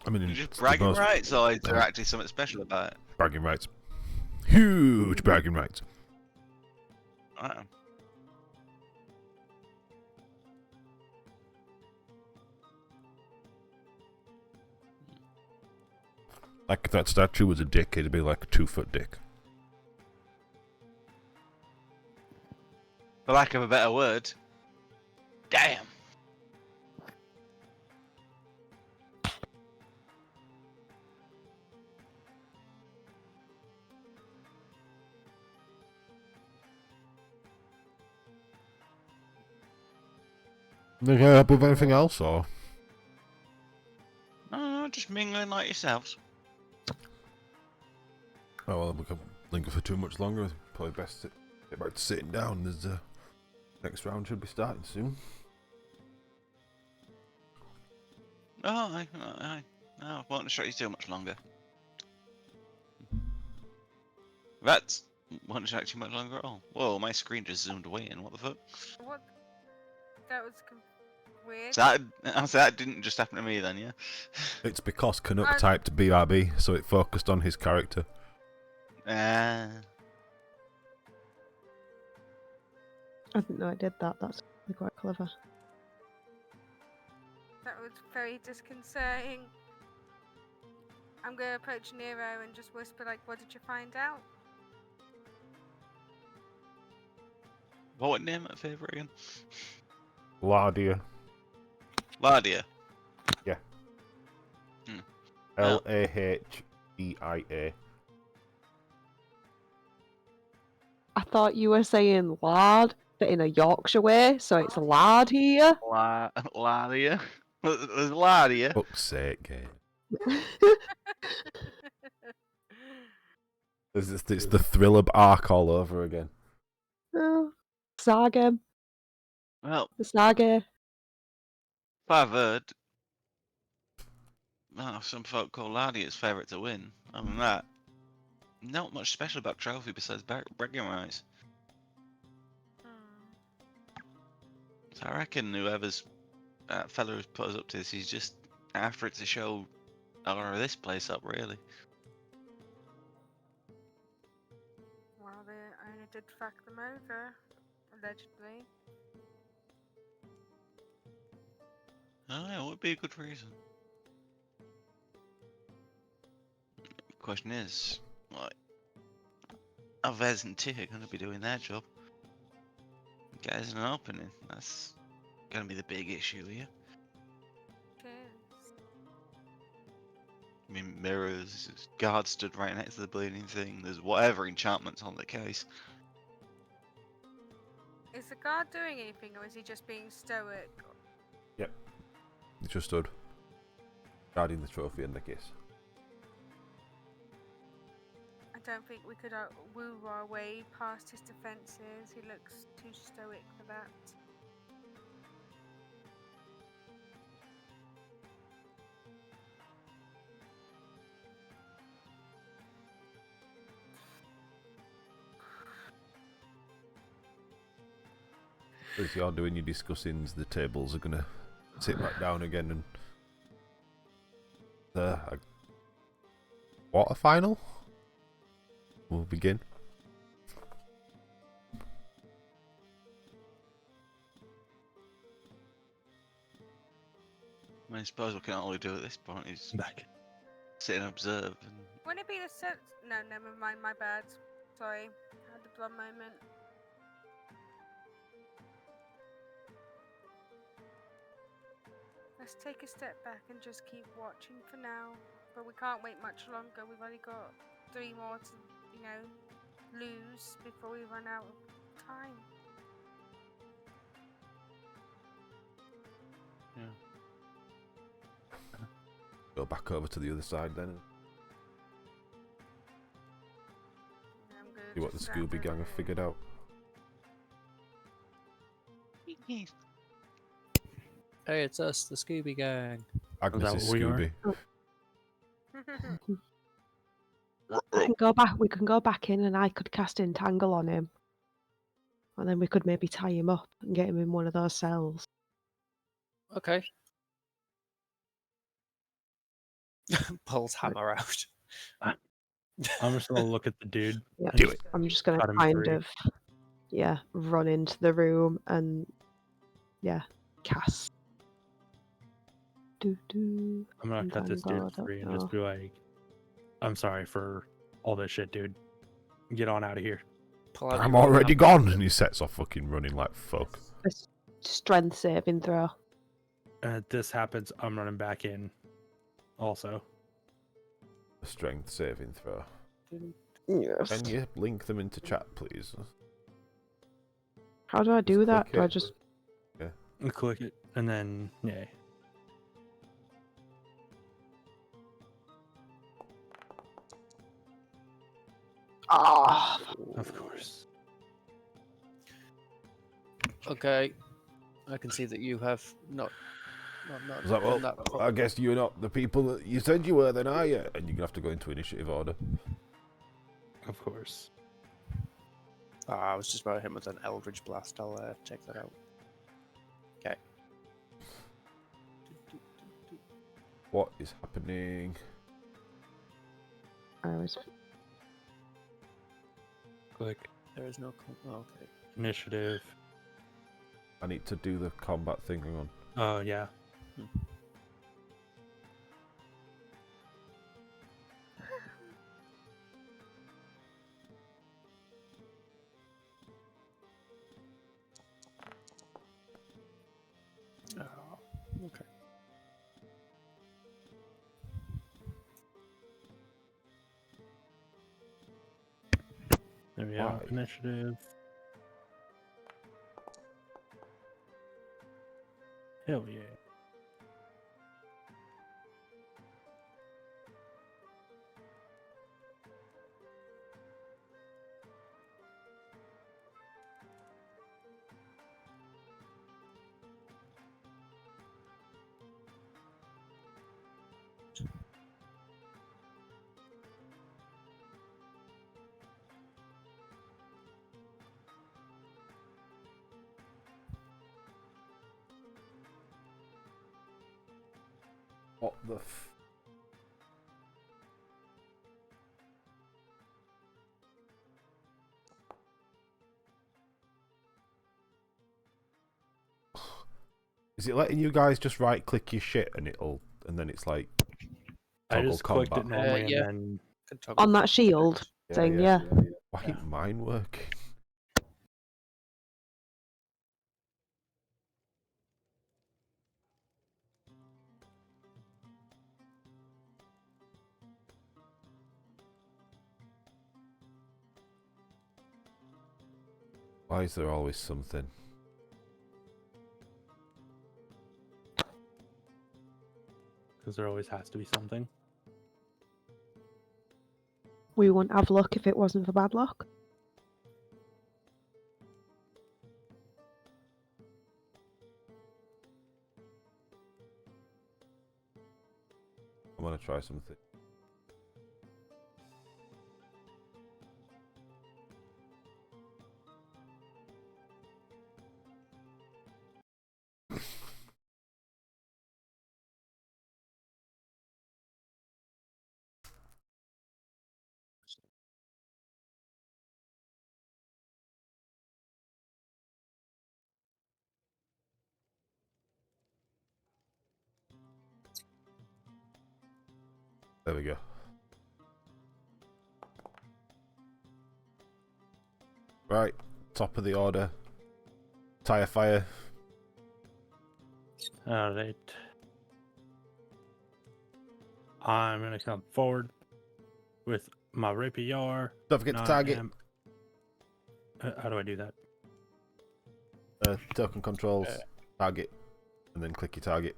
I mean, Just it's bragging the most rights, or is there actually something special about it? bragging rights. Huge bragging rights. Right. Like if that statue was a dick, it'd be like a 2-foot dick. For lack of a better word. Damn. You gonna help with anything else, or? No, just mingling like yourselves. Oh well, we can't linger for too much longer. Probably best to get back to sitting down. There's next round should be starting soon. Oh, I won't distract you too much longer. That won't distract you much longer at all. Whoa, my screen just zoomed away in. What the fuck? What? That was weird. So that didn't just happen to me then, yeah? It's because Canuck I- typed BRB, so it focused on his character. I didn't know I did that. That's really quite clever. That was very disconcerting. I'm gonna approach Nero and just whisper like, "What did you find out?" What would name that favourite again? Lardia. Lardia. Lahea. I thought you were saying lard, but in a Yorkshire way, so it's lard here. Lardia. There's Lardia. Fuck's sake, game. It's the Thriller arc all over again. Oh, Saga. Well, The Saga. I've heard. Some folk call Lardia's favourite to win. Other than that, not much special about trophy besides bragging rights. So I reckon whoever's fella who's put us up to this, he's just after it to show this place up, really. Well, the owner did fuck them over, allegedly. Oh yeah, it would be a good reason. The question is, like, are Vez and Tia going to be doing their job? Guys, an opening. That's going to be the big issue here. Cheers. I mean, mirrors, guard stood right next to the bleeding thing. There's whatever enchantments on the case. Is the guard doing anything, or is he just being stoic? He just stood guarding the trophy and the kiss. I don't think we could woo our way past his defences. He looks too stoic for that. As you're doing your discussings, the tables are gonna sit back down again, and the quarter final will begin. I suppose what we can only do at this point is Back. sit and observe. And Wouldn't it be the set? No, never mind. My bad. Sorry, I had a blonde moment. Let's take a step back and just keep watching for now. But we can't wait much longer. We've only got 3 more to, lose before we run out of time. Go back over to the other side then and I'm gonna see what the just Scooby grab gang have figured out. Hey, it's us, the Scooby Gang. Agnes is what we are? Scooby. We can go back. We can go back in, and I could cast Entangle on him, and then we could maybe tie him up and get him in one of those cells. Okay. Pulls hammer out. I'm just gonna look at the dude. Yeah, Do it. I'm just gonna Cut him kind free. of, run into the room and, cast. Do. I'm gonna cut this Entangle, I dude don't free and know. just be like, "I'm sorry for all this shit, dude. Get on out of here." Pull out I'm your already hammer. gone, and he sets off fucking running like fuck. A strength saving throw. And if this happens, I'm running back in. Also, A strength saving throw. Yes. Can you link them into chat, please? How do I do Just that? click Do I it. just? and click it, And then, yeah. Ah, Of course. Okay. I can see that you have not Is that, done well, that I properly. guess you're not the people that you said you were, then, are you? And you're gonna have to go into initiative order. Of course. I was just about to hit him with an Eldritch Blast. I'll check that out. Okay. What is happening? I was Click There is no. Okay. initiative. I need to do the combat thing. Hang on. Oh, yeah. Oh, okay. There we go. Why? Initiative. Hell yeah. What the f... Is it letting you guys just right click your shit and then it's like I toggle just clicked it combat? normally yeah. and Can toggle on that combat. shield thing, yeah. Why Yeah. ain't mine working? Why is there always something? because there always has to be something. We wouldn't have luck if it wasn't for bad luck. I'm gonna try something. There we go. Right, top of the order. Tire fire. Alright. I'm gonna come forward with my rapier. Don't forget to and I target. am- How do I do that? Token controls. Target. And then click your target.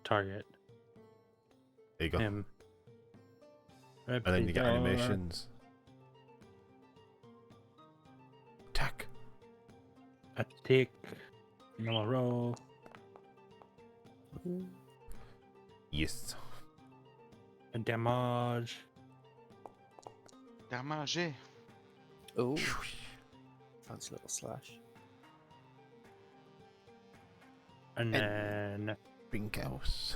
Target There you go. him. And then you get Rapier. animations. Attack. Attack. Normal roll. Yes. And damage. Damage. Oh, fancy little slash. And then Brinkhouse.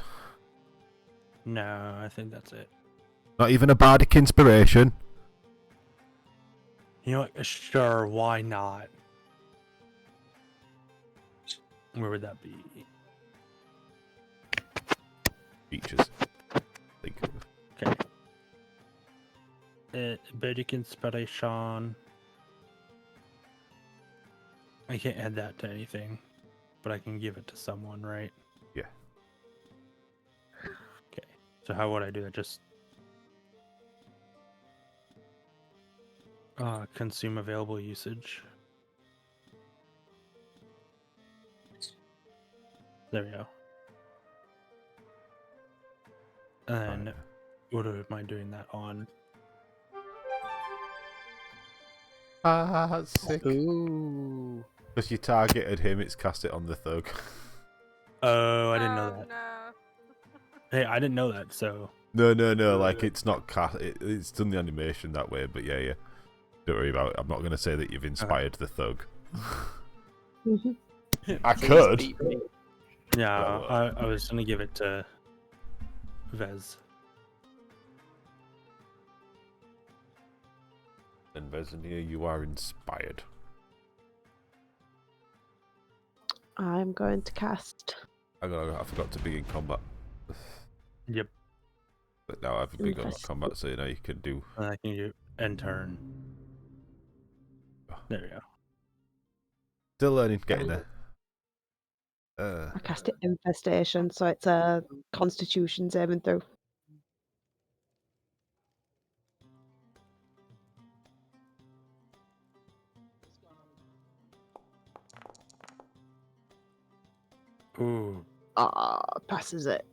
no, I think that's it. Not even a bardic inspiration. You know what? Sure, why not? Where would that be? Features. Think of. Okay. Bardic inspiration. I can't add that to anything, but I can give it to someone, right? Yeah. Okay. So how would I do it? Just consume available usage. There we go. And Right. what am I doing that on? Ah, sick. Ooh. Because you targeted him, it's cast it on the thug. Oh, I didn't know Oh, that. no. Hey, I didn't know that, so No, like it's not cast. It's done the animation that way, but yeah. Don't worry about it. I'm not going to say that you've inspired the thug. Mhm. I Please could. beat me. yeah, Well, I was gonna give it to Vez. And Vesemir, you are inspired. I'm going to cast I forgot to begin combat. Yep. But now I've begun Invest- combat, so now you can do. And I can do end turn. There we go. Still learning, getting there. I cast it infestation, so it's a Constitution saving through. Ooh. Passes it.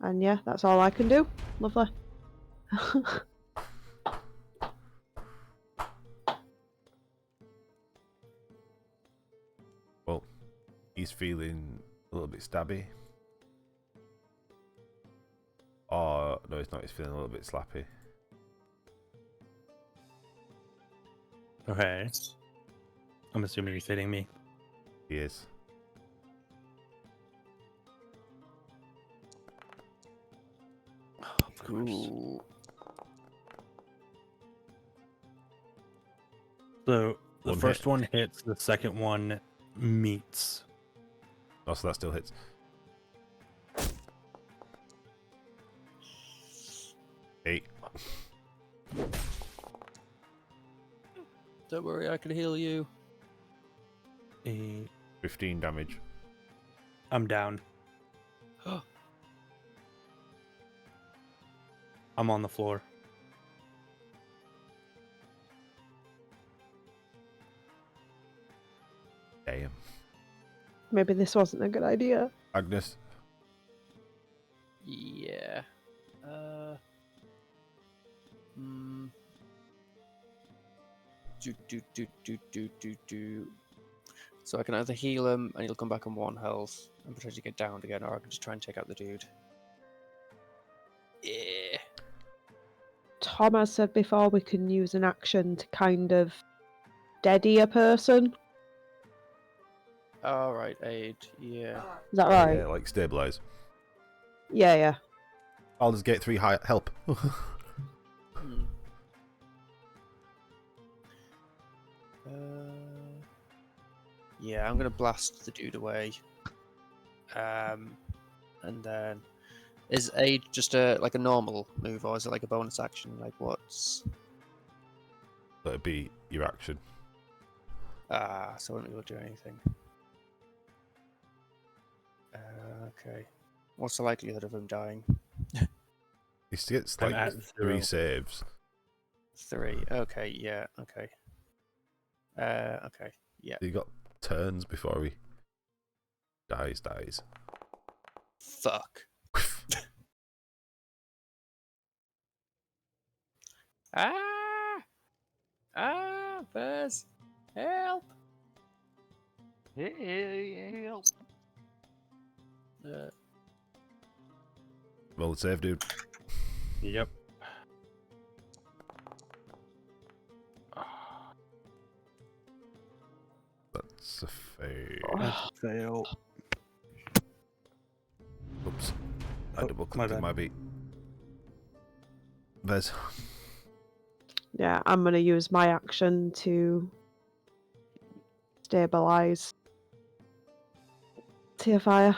And yeah, that's all I can do. Lovely. Well, he's feeling a little bit stabby. Oh no, he's not. He's feeling a little bit slappy. Okay. I'm assuming he's hitting me. He is. Of course. Ooh. So the One first hit. one hits, the second one meets. Oh, so that still hits. Eight. Don't worry, I can heal you. 15 damage. I'm down. I'm on the floor. Damn. Maybe this wasn't a good idea. Agnes. Yeah. Do. So I can either heal him and he'll come back on 1 health and potentially get downed again, or I can just try and take out the dude. Yeah. Tom has said before we can use an action to kind of deady a person. Alright, aid. Yeah. Is that right? Yeah, like stabilize. Yeah, yeah. I'll just get 3 high help. Hmm. Yeah, I'm gonna blast the dude away. And then is aid just a normal move, or is it like a bonus action? Like what's That'd be your action. so I won't be able to do anything. Okay. What's the likelihood of him dying? He gets I'm like at 3 0. saves. 3. Okay, yeah, okay. Okay, yeah. He got turns before he dies. Fuck. Buzz! Help! Help. Roll the save, dude. Yep. That's a fail. That's a fail. Oops. I Oh, double my clicked on bad. my beat. Vez. Yeah, I'm going to use my action to stabilize Tearfire.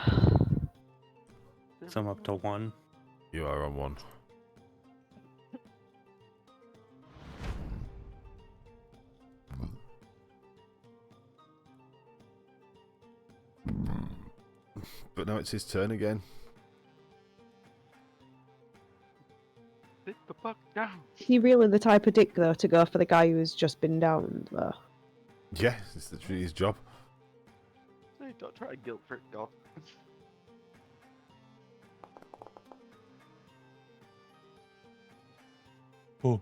So I'm up to 1. You are on 1. But now it's his turn again. Sit the fuck down. Is he really the type of dick, though, to go for the guy who's just been downed, though? Yeah, it's literally his job. Hey, don't try and guilt trip God. Oh,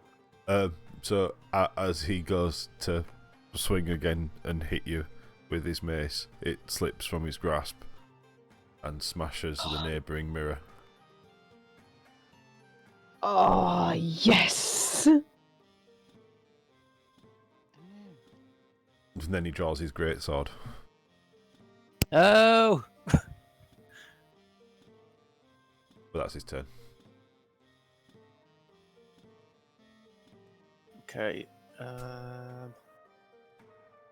So as he goes to swing again and hit you with his mace, it slips from his grasp and smashes the neighbouring mirror. Oh, yes! And then he draws his greatsword. Oh! But that's his turn. Okay.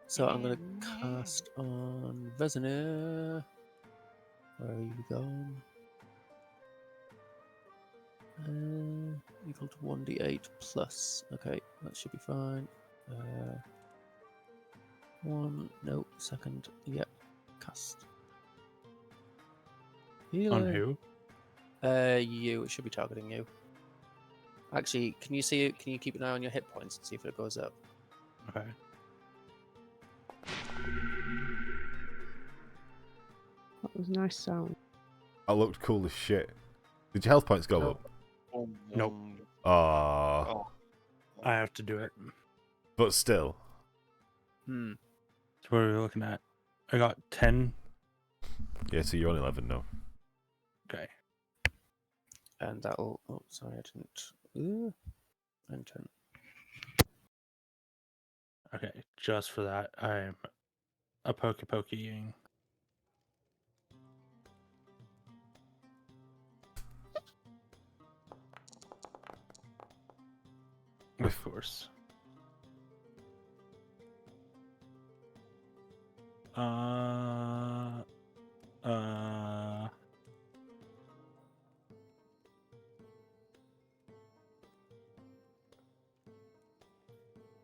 So I'm gonna cast on Vesemir. Where are you gone? Equal to 1d8 plus. Okay, that should be fine. No, second. Yep, cast. on Healer. who? You. It should be targeting you. Actually, can you see it? Can you keep an eye on your hit points and see if it goes up? Okay. That was a nice sound. That looked cool as shit. Did your health points go No. up? Nope. Ah, Oh. I have to do it. but still. Hmm. So what are we looking at? I got 10. Yeah, so you're on 11 now. Okay. And that'll. Oh, sorry, I didn't. And 10. Okay, just for that, I'm a pokeying. Of course.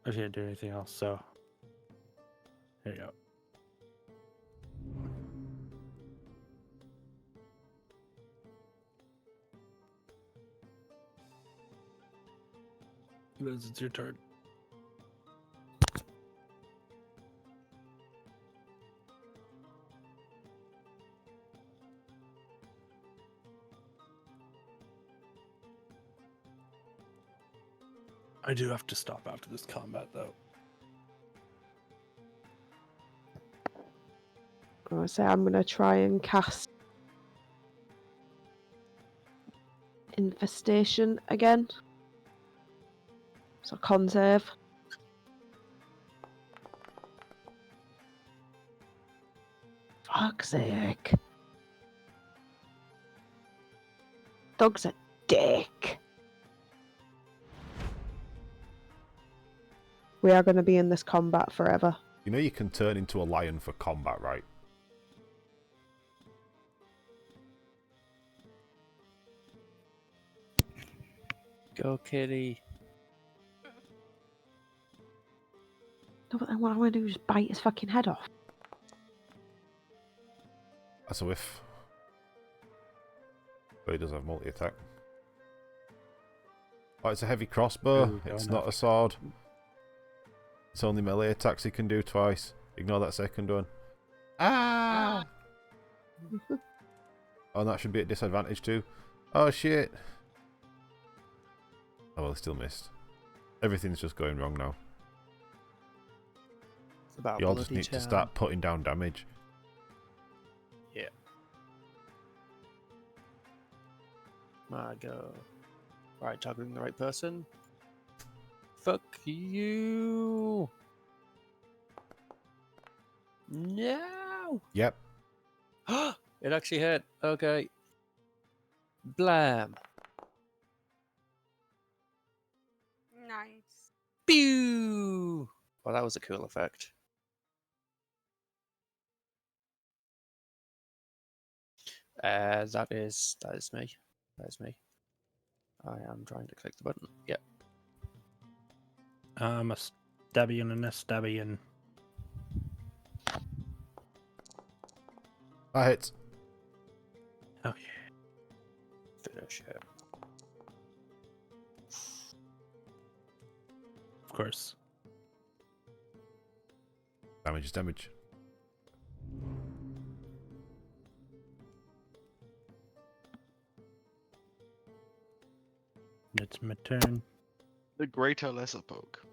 I can't do anything else, so there you go. Liz, it's your turn. I do have to stop after this combat, though. I say I'm gonna try and cast Infestation again. So con save. Fuck's sake. Dog's a dick. We are going to be in this combat forever. You know you can turn into a lion for combat, right? Go, kitty. No, but then what I'm going to do is just bite his fucking head off. That's a whiff. But he does have multi-attack. Oh, it's a heavy crossbow. Ooh, It's don't not have- a sword. It's only melee attacks he can do twice. Ignore that second one. Ah! Oh, and that should be at disadvantage too. Oh shit! Oh well, he still missed. Everything's just going wrong now. It's about You all just bloody need to town. start putting down damage. Yeah. My go. Right, targeting the right person. Fuck you. No. Yep. It actually hit. Okay. Blam. Nice. Pew. Well, that was a cool effect. That is me. That is me. I am trying to click the button. Yep. I'm a stabbian and a stabbian. That hits. Oh yeah. Finish it. Of course. Damage is damage. It's my turn. The greater lesser poke.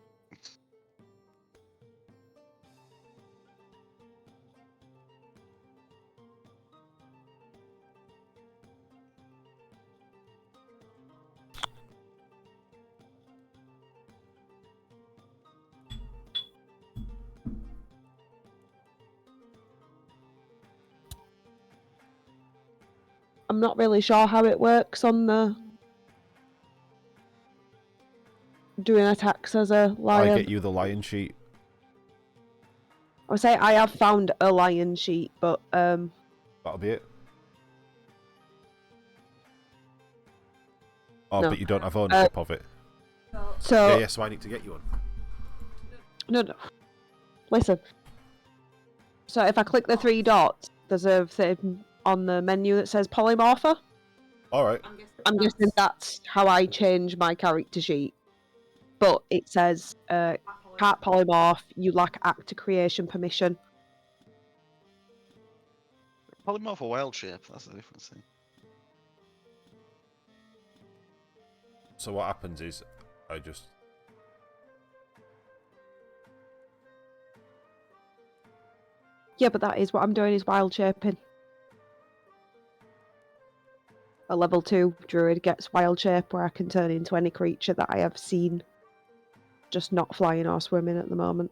I'm not really sure how it works on the doing attacks as a I lion. get you the lion sheet. I would say I have found a lion sheet, but That'll be it. Oh, No. but you don't have ownership of it. so Yeah, so I need to get you one. no. Listen. So if I click the 3 dots, there's a thing on the menu that says polymorpher. Alright. I'm guessing that's how I change my character sheet. But it says can't polymorph, you lack actor creation permission. Polymorph or wild shape, that's the difference. So what happens is, I just... Yeah, but that is what I'm doing is wild shaping. A level 2 druid gets wild shape where I can turn into any creature that I have seen. Just not flying or swimming at the moment.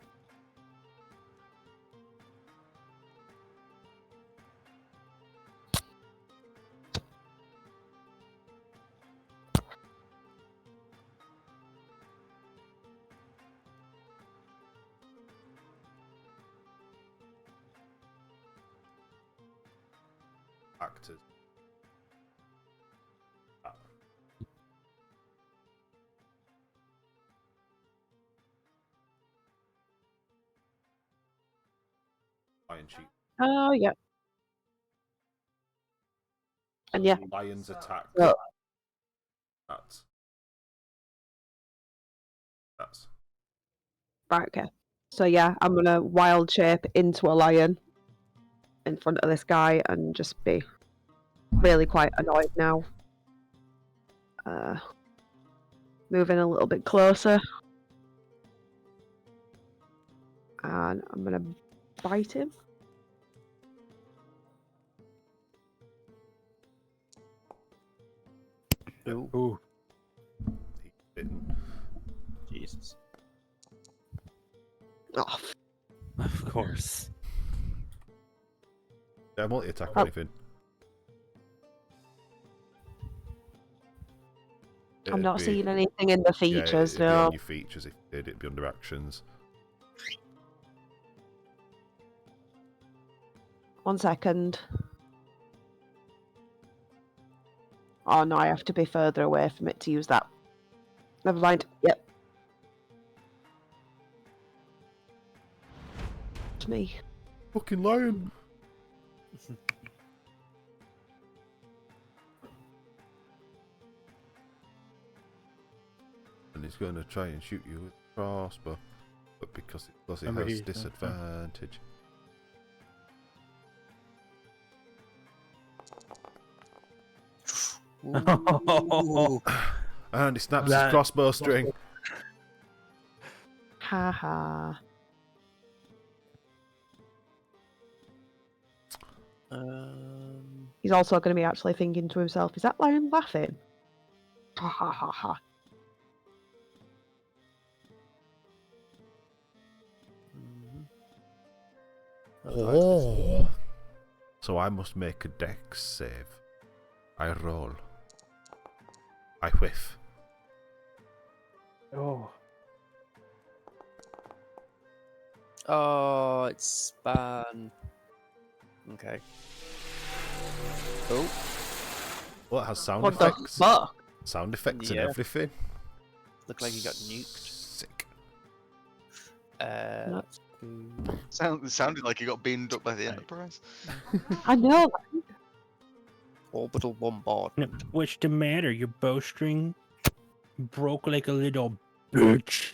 actors. Lion sheet. Oh, yeah. And yeah. Lions attack. So- That's. Right, okay. So yeah, I'm gonna wild shape into a lion in front of this guy and just be really quite annoyed now. Moving a little bit closer. And I'm gonna bite him. Ooh. He's bitten. Jesus. Oh, Of course. Yeah, multi-attack or Oh. anything. I'm not It'd be- seeing anything in the yeah, features, it'd be no. on your features if you did. It'd be under actions. 1 second. Oh no, I have to be further away from it to use that. Never mind. Yep. It's me. Fucking lion! And he's going to try and shoot you with a crossbow, but because it Remember has he- disadvantage. Ooh. And he snaps That- his crossbow string. Haha. He's also going to be actually thinking to himself, is that lion laughing? Ha ha ha ha. Oh. So I must make a dex save. I roll. I whiff. Oh. Oh, it's span. Okay. Oh, Well, it has sound What the effects. fuck? Sound effects Yeah. and everything. looked like he got nuked. Sick. No. Sounded like he got beamed up by the Enterprise. I know. Orbital bombardment. What's the matter? Your bowstring broke like a little bitch.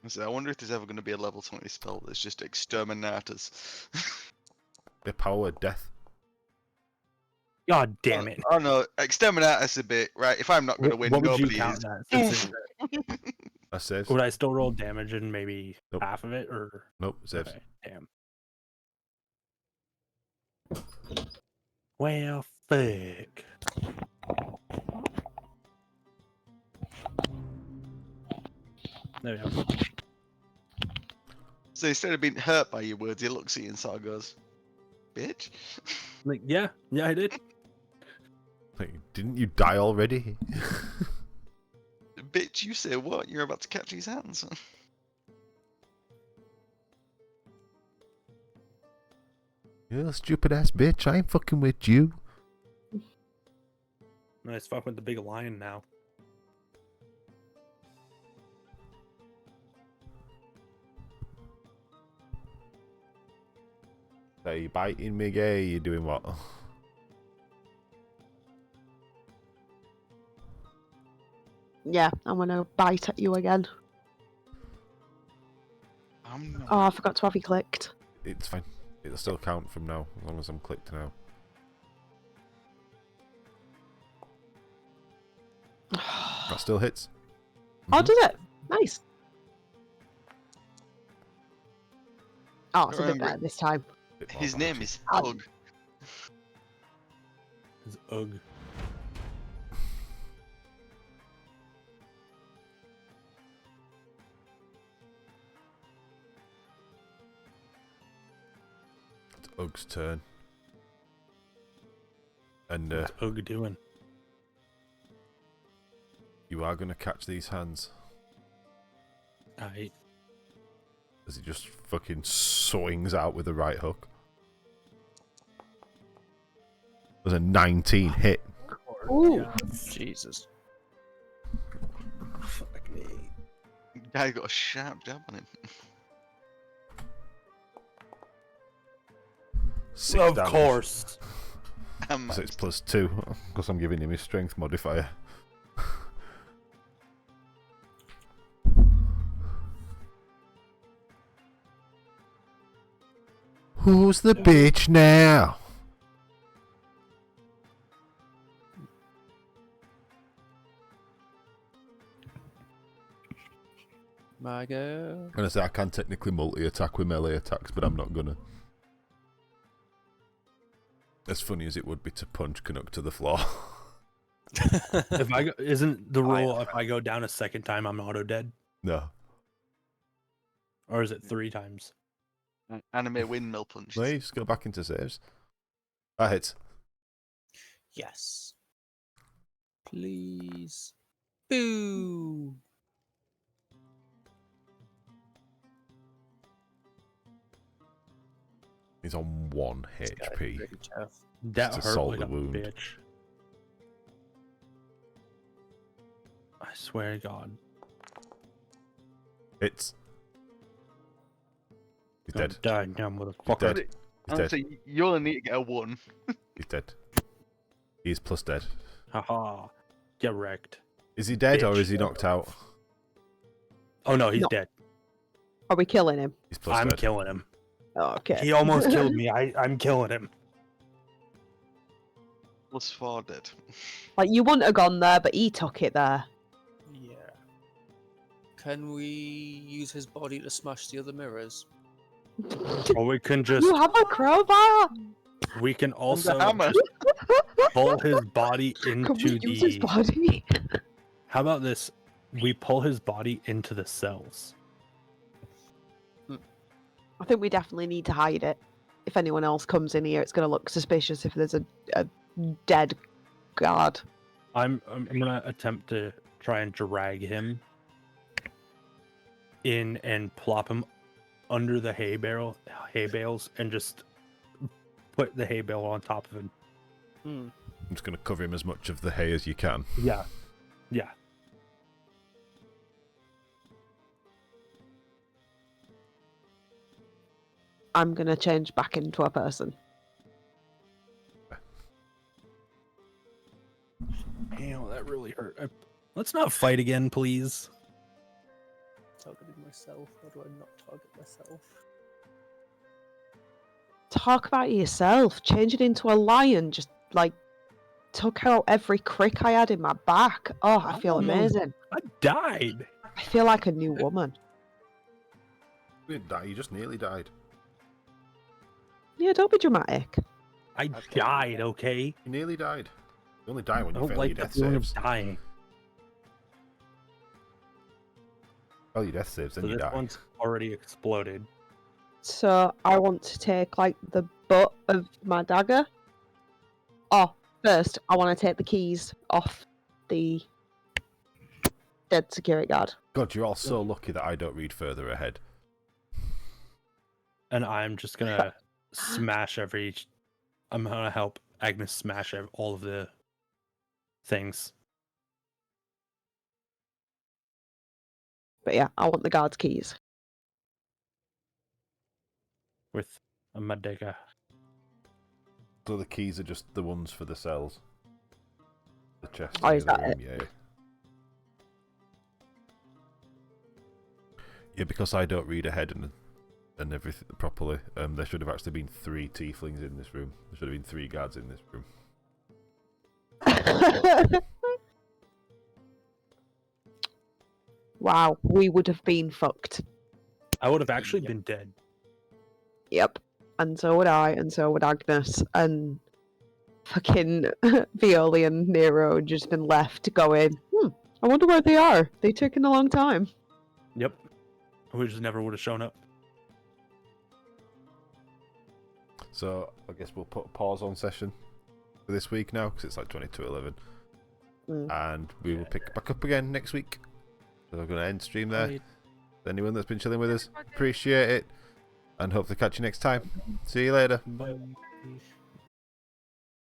So I wonder if there's ever going to be a level 20 spell that's just exterminators. The power of death. God damn it! Oh no, exterminatus a bit, right? If I'm not going to win, What would you nobody count is. that? Since That saves. would I still roll damage and maybe Nope. half of it, or Nope, saves. okay, damn. Well, fuck. There we go. So instead of being hurt by your words, he looks at you and sort of goes, "Bitch." Like, yeah, I did. Like, didn't you die already? Bitch, you say what? You're about to catch his hands. You stupid ass bitch, I ain't fucking with you. Nice fuck with the big lion now. Are you biting me, gay? You doing what? Yeah, I'm gonna bite at you again. I'm not. Oh, I forgot to have you clicked. It's fine. It'll still count from now, as long as I'm clicked now. That still hits. Oh, did it? Nice. Oh, it's a bit Remember- better this time. Bit more His name damage. is Hug. It's ugh. It's Ug's turn. And What's ugh doing? you are going to catch these hands I as he just fucking swings out with the right hook. There's a 19 hit. Ooh. Yeah. Jesus. Fuck me. Guy got a sharp jab on him. 6 Of damage. course. And So it's +2 because I'm giving him his strength modifier. Who's the bitch now? My go. I'm gonna say I can technically multi-attack with melee attacks, but I'm not gonna. As funny as it would be to punch Canuck to the floor. If I go, isn't the I- rule if I go down a second time I'm auto dead, No. or is it 3 times? anime windmill punches. No, you just go back into saves. That hits. Yes. Please. Boo. He's on 1 This guy's HP. pretty tough. That to hurt solve like the a wound. bitch. I swear to God. Hits. He's Don't dead. die now, motherfucker. Dead. He's And dead. so you only need to get a 1. He's dead. He's plus dead. Haha. Get wrecked. Is he dead or Bitch. is he knocked out? Oh no, he's No. dead. Are we killing him? He's plus I'm dead. killing him. Okay. He almost killed me. I'm killing him. +4 dead. Like, you wouldn't have gone there, but he took it there. Yeah. Can we use his body to smash the other mirrors? Or we can just You have a crowbar! we can And also the hammer. pull his body Can we into use his the body? How about this? We pull his body into the cells. I think we definitely need to hide it. If anyone else comes in here, it's going to look suspicious if there's a dead guard. I'm gonna attempt to try and drag him in and plop him under the hay bales, and just put the hay bale on top of him. Hmm. I'm just going to cover him as much of the hay as you can. Yeah, yeah. I'm going to change back into a person. Damn, that really hurt. Let's not fight again, please. Targeting my myself? How do I not target myself? Talk about yourself. Change it into a lion. Just like took out every crick I had in my back. Oh, I feel amazing. I died. I feel like a new woman. You didn't die, you just nearly died. Yeah, don't be dramatic. I died, okay? You nearly died. You only die when I you don't fail like your the death feeling saves. of dying. Fail your death saves, then So you this die. one's already exploded. So I want to take like the butt of my dagger. Oh, first I want to take the keys off the dead security guard. God, you're all so lucky that I don't read further ahead. And I'm just gonna smash every. I'm gonna help Agnes smash all of the things. But yeah, I want the guard's keys. With a Madega. So the keys are just the ones for the cells. The chest. Oh, in is the other that room, yeah. Yeah, because I don't read ahead and everything properly. There should have actually been 3 tieflings in this room. There should have been 3 guards in this room. Wow, we would have been fucked. I would have actually Yep. been dead. Yep. And so would I, and so would Agnes, and fucking Violi and Nero had just been left going, I wonder where they are. They've taken a long time. Yep. We just never would have shown up. So I guess we'll put a pause on session for this week now because it's like 20 to 11, and we will pick back up again next week. So we're going to end stream there. Right. Anyone that's been chilling with us, appreciate it, and hope to catch you next time. See you later. Bye.